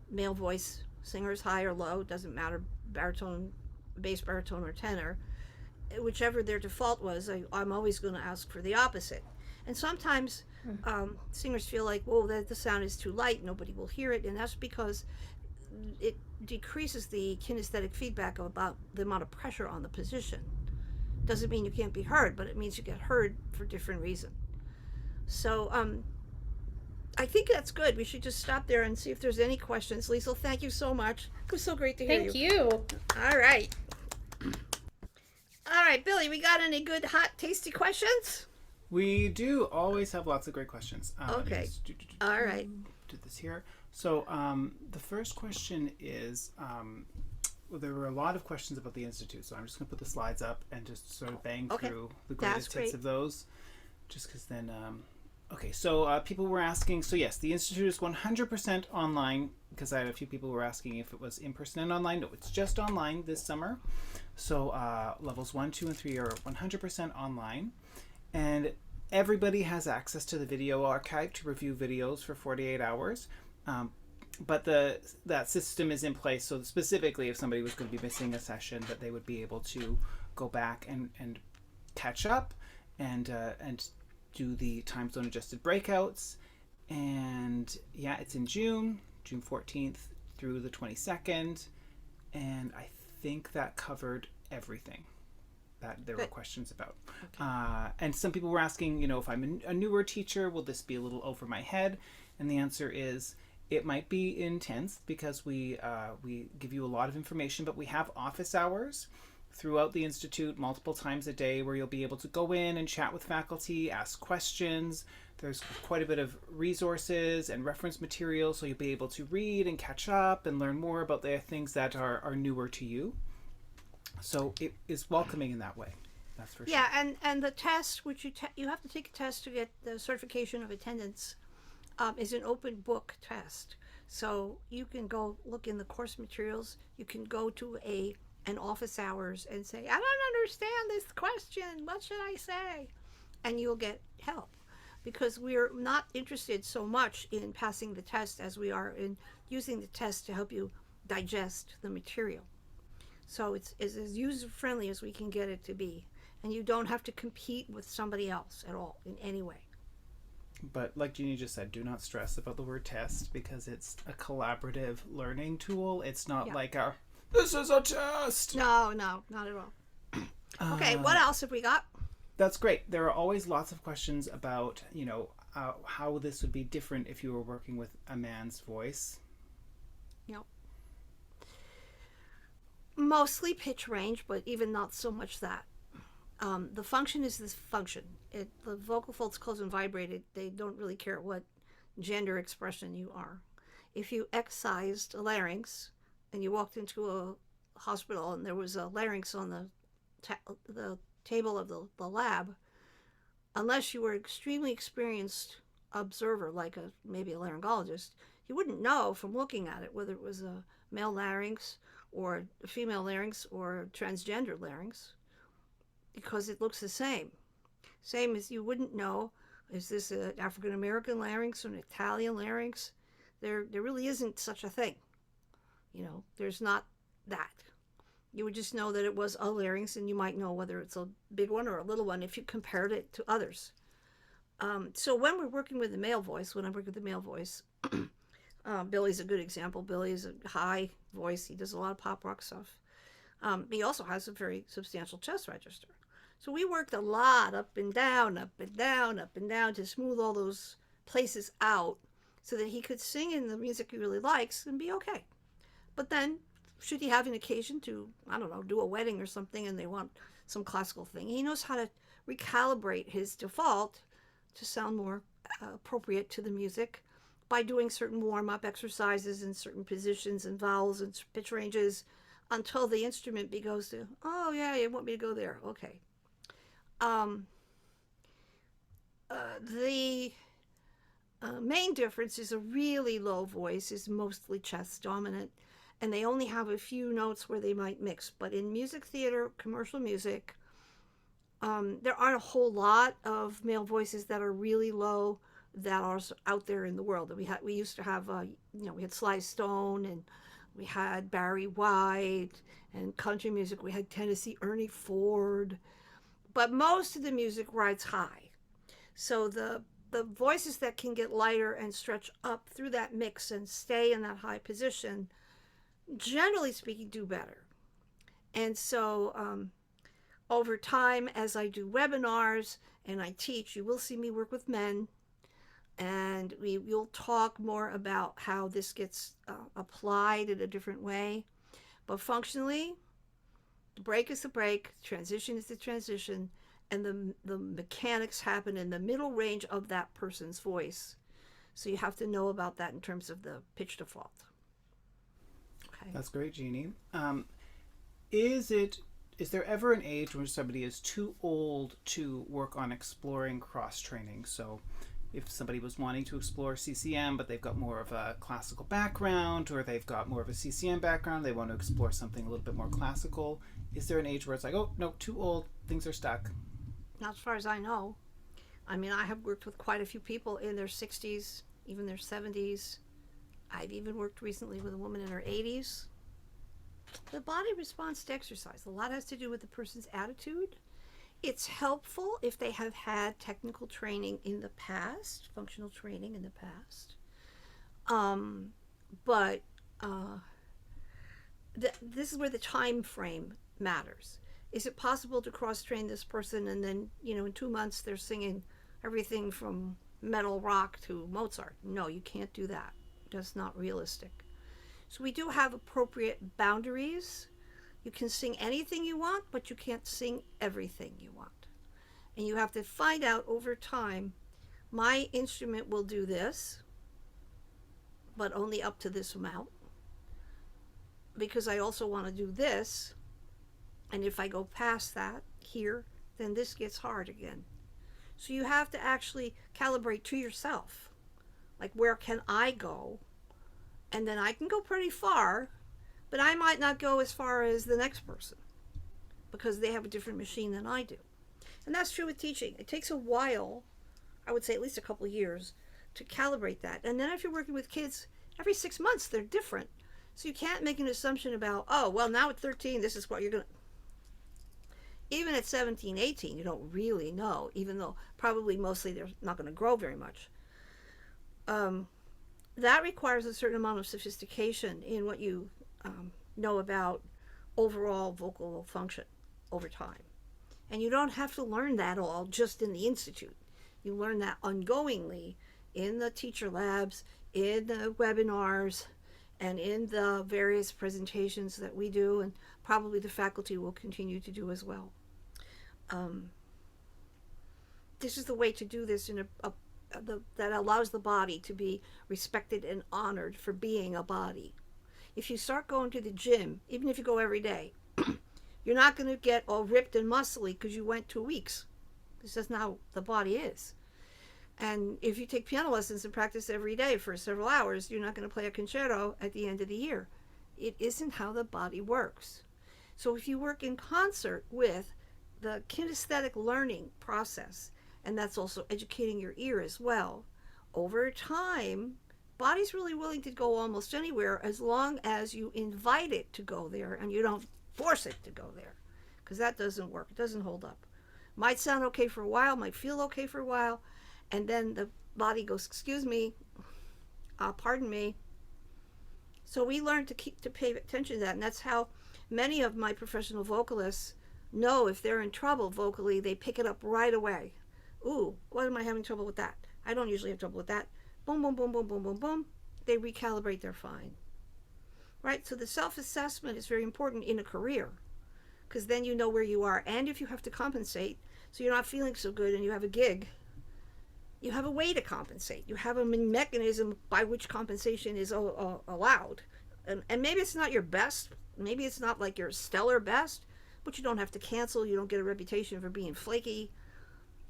male voice singers, high or low, doesn't matter, baritone, bass, baritone, or tenor, whichever their default was, I'm always going to ask for the opposite. And sometimes singers feel like, whoa, the sound is too light, nobody will hear it, and that's because it decreases the kinesthetic feedback about the amount of pressure on the position. Doesn't mean you can't be heard, but it means you get heard for different reason. So I think that's good. We should just stop there and see if there's any questions. Leisel, thank you so much. It was so great to hear you. Thank you. All right. All right, Billy, we got any good, hot, tasty questions? We do always have lots of great questions. Okay. All right. Do this here. So the first question is, well, there were a lot of questions about the Institute, so I'm just going to put the slides up and just sort of bang through the greatest hits of those, just because then... Okay, so people were asking, so yes, the Institute is 100% online, because I had a few people who were asking if it was in person and online. No, it's just online this summer. So levels 1, 2, and 3 are 100% online. And everybody has access to the video archive to review videos for 48 hours. But that system is in place, so specifically if somebody was going to be missing a session, that they would be able to go back and catch up and do the time zone adjusted breakouts. And yeah, it's in June 14th through the 22nd, and I think that covered everything that there were questions about. Okay. And some people were asking, if I'm a newer teacher, will this be a little over my head? And the answer is it might be intense, because we give you a lot of information, but we have office hours throughout the Institute multiple times a day where you'll be able to go in and chat with faculty, ask questions. There's quite a bit of resources and reference material, so you'll be able to read and catch up and learn more about the things that are newer to you. So it is welcoming in that way. That's for sure. Yeah, and the test, which you have to take a test to get the certification of attendance, is an open book test. So you can go look in the course materials. You can go to an office hours and say, I don't understand this question. What should I say? And you'll get help, because we're not interested so much in passing the test as we are in using the test to help you digest the material. So it's as user-friendly as we can get it to be. And you don't have to compete with somebody else at all in any way. But like Jeannie just said, do not stress about the word test, because it's a collaborative learning tool. It's not like this is a test. No, not at all. Okay, what else have we got? That's great. There are always lots of questions about, how this would be different if you were working with a man's voice. Yep. Mostly pitch range, but even not so much that. The function is this function. The vocal folds closed and vibrated. They don't really care what gender expression you are. If you excised a larynx and you walked into a hospital and there was a larynx on the table of the lab, unless you were an extremely experienced observer, like maybe a laryngologist, you wouldn't know from looking at it whether it was a male larynx or a female larynx or a transgender larynx, because it looks the same. Same as you wouldn't know, is this an African American larynx or an Italian larynx? There really isn't such a thing. There's not that. You would just know that it was a larynx, and you might know whether it's a big one or a little one if you compared it to others. So when we're working with the male voice, when I work with the male voice, Billy's a good example. Billy is a high voice. He does a lot of pop rock stuff. He also has a very substantial chest register. So we worked a lot up and down, up and down, up and down to smooth all those places out so that he could sing in the music he really likes and be okay. But then, should he have an occasion to, I don't know, do a wedding or something and they want some classical thing, he knows how to recalibrate his default to sound more appropriate to the music by doing certain warm-up exercises in certain positions and vowels and pitch ranges until the instrument goes to, oh yeah, you want me to go there, okay. The main difference is a really low voice is mostly chest dominant, and they only have a few notes where they might mix. But in music theater, commercial music, there aren't a whole lot of male voices that are really low that are out there in the world. We used to have, we had Sly Stone, and we had Barry White, and country music we had Tennessee Ernie Ford, but most of the music rides high. So the voices that can get lighter and stretch up through that mix and stay in that high position, generally speaking, do better. And so over time, as I do webinars and I teach, you will see me work with men, and we'll talk more about how this gets applied in a different way. But functionally, the break is the break, transition is the transition, and the mechanics happen in the middle range of that person's voice. So you have to know about that in terms of the pitch default. Okay. That's great, Jeannie. Is there ever an age when somebody is too old to work on exploring cross-training? So if somebody was wanting to explore CCM, but they've got more of a classical background, or they've got more of a CCM background, they want to explore something a little bit more classical, is there an age where it's like, oh, no, too old, things are stuck? Not as far as I know. I mean, I have worked with quite a few people in their 60s, even their 70s. I've even worked recently with a woman in her 80s. The body responds to exercise. A lot has to do with the person's attitude. It's helpful if they have had technical training in the past, functional training in the past. But this is where the time frame matters. Is it possible to cross-train this person and then, in 2 months they're singing everything from metal rock to Mozart? No, you can't do that. That's not realistic. So we do have appropriate boundaries. You can sing anything you want, but you can't sing everything you want. And you have to find out over time, my instrument will do this, but only up to this amount, because I also want to do this. And if I go past that here, then this gets hard again. So you have to actually calibrate to yourself. Like, where can I go? And then I can go pretty far, but I might not go as far as the next person because they have a different machine than I do. And that's true with teaching. It takes a while, I would say at least a couple of years, to calibrate that. And then if you're working with kids, every 6 months they're different. So you can't make an assumption about, oh, well, now at 13, this is what you're going to... Even at 17, 18, you don't really know, even though probably mostly they're not going to grow very much. That requires a certain amount of sophistication in what you know about overall vocal function over time. And you don't have to learn that all just in the Institute. You learn that ongoingly in the teacher labs, in the webinars, and in the various presentations that we do, and probably the faculty will continue to do as well. This is the way to do this in that allows the body to be respected and honored for being a body. If you start going to the gym, even if you go every day, you're not going to get all ripped and muscly because you went 2 weeks. This is not how the body is. And if you take piano lessons and practice every day for several hours, you're not going to play a concerto at the end of the year. It isn't how the body works. So if you work in concert with the kinesthetic learning process, and that's also educating your ear as well, over time, body's really willing to go almost anywhere as long as you invite it to go there and you don't force it to go there, because that doesn't work. It doesn't hold up. Might sound okay for a while, might feel okay for a while, and then the body goes, excuse me, pardon me, So we learned to pay attention to that, and that's how many of my professional vocalists know if they're in trouble vocally. They pick it up right away. Ooh, why am I having trouble with that? I don't usually have trouble with that. Boom, boom, boom, boom, boom, boom, boom. They recalibrate. They're fine. Right? So the self-assessment is very important in a career, because then you know where you are, and if you have to compensate, so you're not feeling so good and you have a gig, you have a way to compensate. You have a mechanism by which compensation is allowed. And maybe it's not your best, maybe it's not like your stellar best, but you don't have to cancel. You don't get a reputation for being flaky,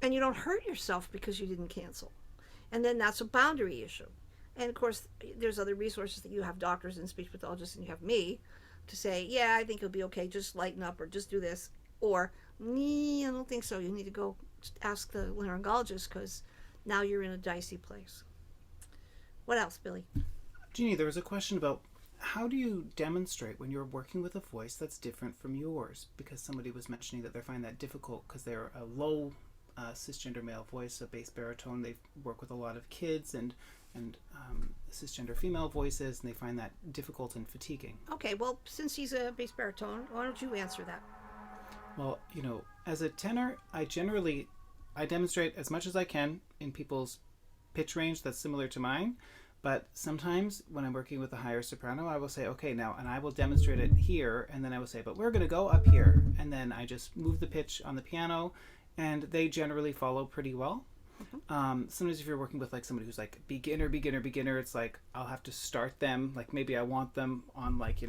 and you don't hurt yourself because you didn't cancel. And then that's a boundary issue. And of course, there's other resources that you have, doctors and speech pathologists, and you have me to say, yeah, I think it'll be okay, just lighten up or just do this. Or, I don't think so. You need to go ask the laryngologist, because now you're in a dicey place. What else, Billy? Jeannie, there was a question about how do you demonstrate when you're working with a voice that's different from yours? Because somebody was mentioning that they find that difficult because they're a low cisgender male voice, a bass baritone. They work with a lot of kids and cisgender female voices, and they find that difficult and fatiguing. Okay, well, since he's a bass baritone, why don't you answer that? Well, as a tenor, I demonstrate as much as I can in people's pitch range that's similar to mine. But sometimes when I'm working with a higher soprano, I will say, okay, now, and I will demonstrate it here, and then I will say, but we're going to go up here. And then I just move the pitch on the piano, and they generally follow pretty well. Sometimes if you're working with like somebody who's like beginner, it's like I'll have to start them, like maybe I want them on like,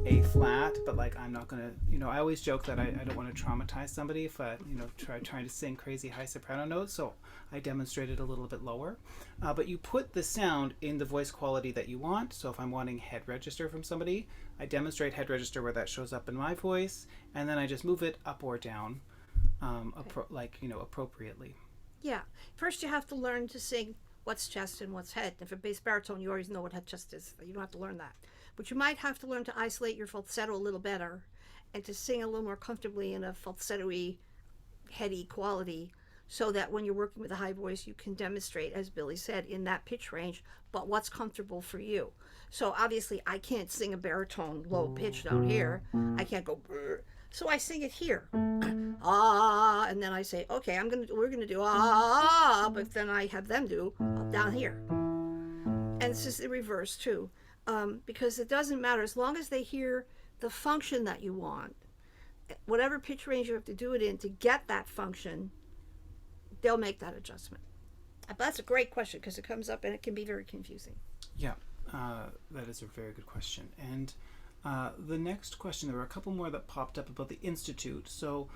A flat, but like I'm not gonna, I always joke that I don't want to traumatize somebody if trying to sing crazy high soprano notes, so I demonstrate it a little bit lower. But you put the sound in the voice quality that you want. So if I'm wanting head register from somebody, I demonstrate head register where that shows up in my voice, and then I just move it up or down, appropriately. Yeah. First, you have to learn to sing what's chest and what's head. If a bass baritone, you always know what head chest is. You don't have to learn that. But you might have to learn to isolate your falsetto a little better and to sing a little more comfortably in a falsetto-y, heady quality, so that when you're working with a high voice, you can demonstrate, as Billy said, in that pitch range, but what's comfortable for you. So obviously, I can't sing a baritone low pitch down here. I can't go, so I sing it here. Ah, and then I say, okay, we're gonna do ah, but then I have them do down here. And it's just the reverse too, because it doesn't matter as long as they hear the function that you want. Whatever pitch range you have to do it in to get that function, they'll make that adjustment. But that's a great question, because it comes up and it can be very confusing. Yeah, that is a very good question. And the next question, there were a couple more that popped up about the Institute. So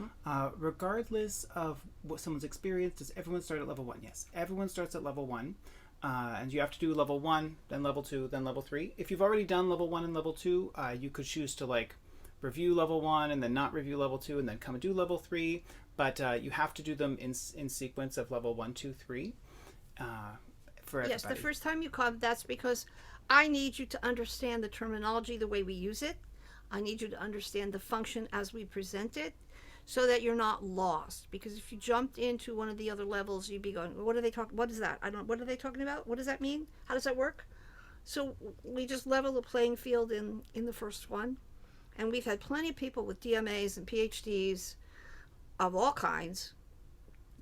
regardless of what someone's experience, does everyone start at level 1? Yes, everyone starts at level 1. And you have to do level 1, then level 2, then level 3. If you've already done level 1 and level 2, you could choose to like review level 1 and then not review level 2 and then come and do level 3. But you have to do them in sequence of level 1, 2, 3 for everybody. Yes, the first time you come, that's because I need you to understand the terminology the way we use it. I need you to understand the function as we present it, so that you're not lost. Because if you jumped into one of the other levels, you'd be going, what are they talking? What is that? What are they talking about? What does that mean? How does that work? So we just level the playing field in the first one. And we've had plenty of people with DMAs and PhDs of all kinds.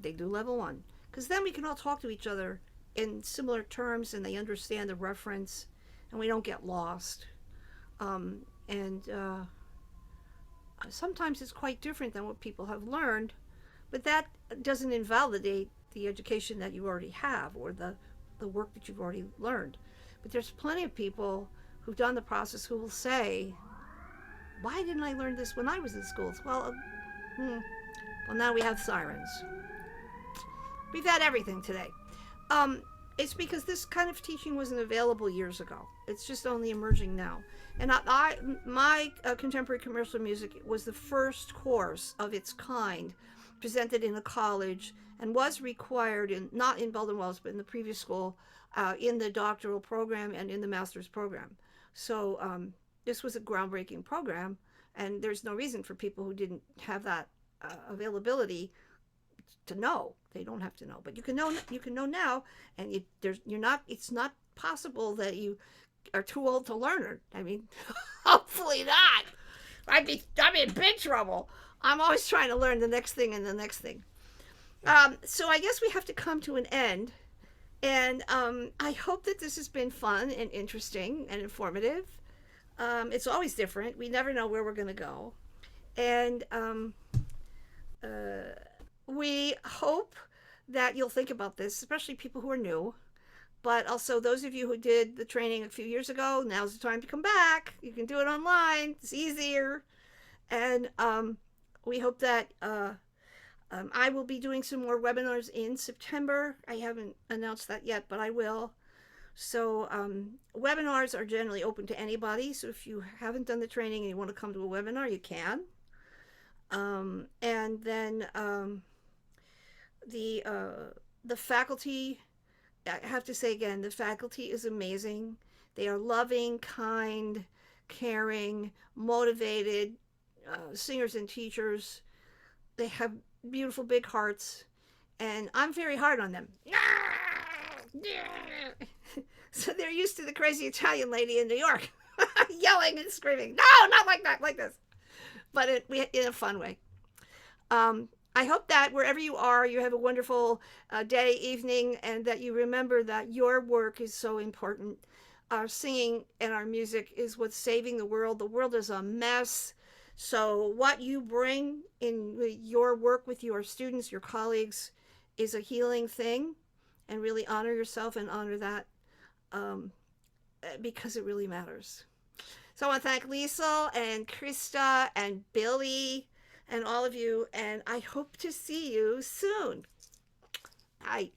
They do level 1. Because then we can all talk to each other in similar terms, and they understand the reference, and we don't get lost. Sometimes it's quite different than what people have learned, but that doesn't invalidate the education that you already have, or the work that you've already learned. But there's plenty of people who've done the process who will say, why didn't I learn this when I was in schools? Well, now we have sirens. We've had everything today. It's because this kind of teaching wasn't available years ago. It's just only emerging now. And my contemporary commercial music was the first course of its kind presented in a college, and was required not in Belden Wells, but in the previous school, in the doctoral program and in the master's program. So this was a groundbreaking program, and there's no reason for people who didn't have that availability to know. They don't have to know, but you can know now, and it's not possible that you are too old to learn it. I mean, hopefully not. I'd be in big trouble. I'm always trying to learn the next thing and the next thing. So I guess we have to come to an end. And I hope that this has been fun and interesting and informative. It's always different. We never know where we're going to go. And we hope that you'll think about this, especially people who are new. But also, those of you who did the training a few years ago, now's the time to come back. You can do it online, it's easier. And we hope that I will be doing some more webinars in September. I haven't announced that yet, but I will. So webinars are generally open to anybody. So if you haven't done the training and you want to come to a webinar, you can. And then the faculty, I have to say again, the faculty is amazing. They are loving, kind, caring, motivated singers and teachers. They have beautiful big hearts, and I'm very hard on them. So they're used to the crazy Italian lady in New York yelling and screaming. No, not like that, like this. But in a fun way. I hope that wherever you are, you have a wonderful day, evening, and that you remember that your work is so important. Our singing and our music is what's saving the world. The world is a mess. So what you bring in your work with your students, your colleagues, is a healing thing. And really honor yourself and honor that because it really matters. So I want to thank Leisel and Krista and Billy and all of you, and I hope to see you soon. Bye.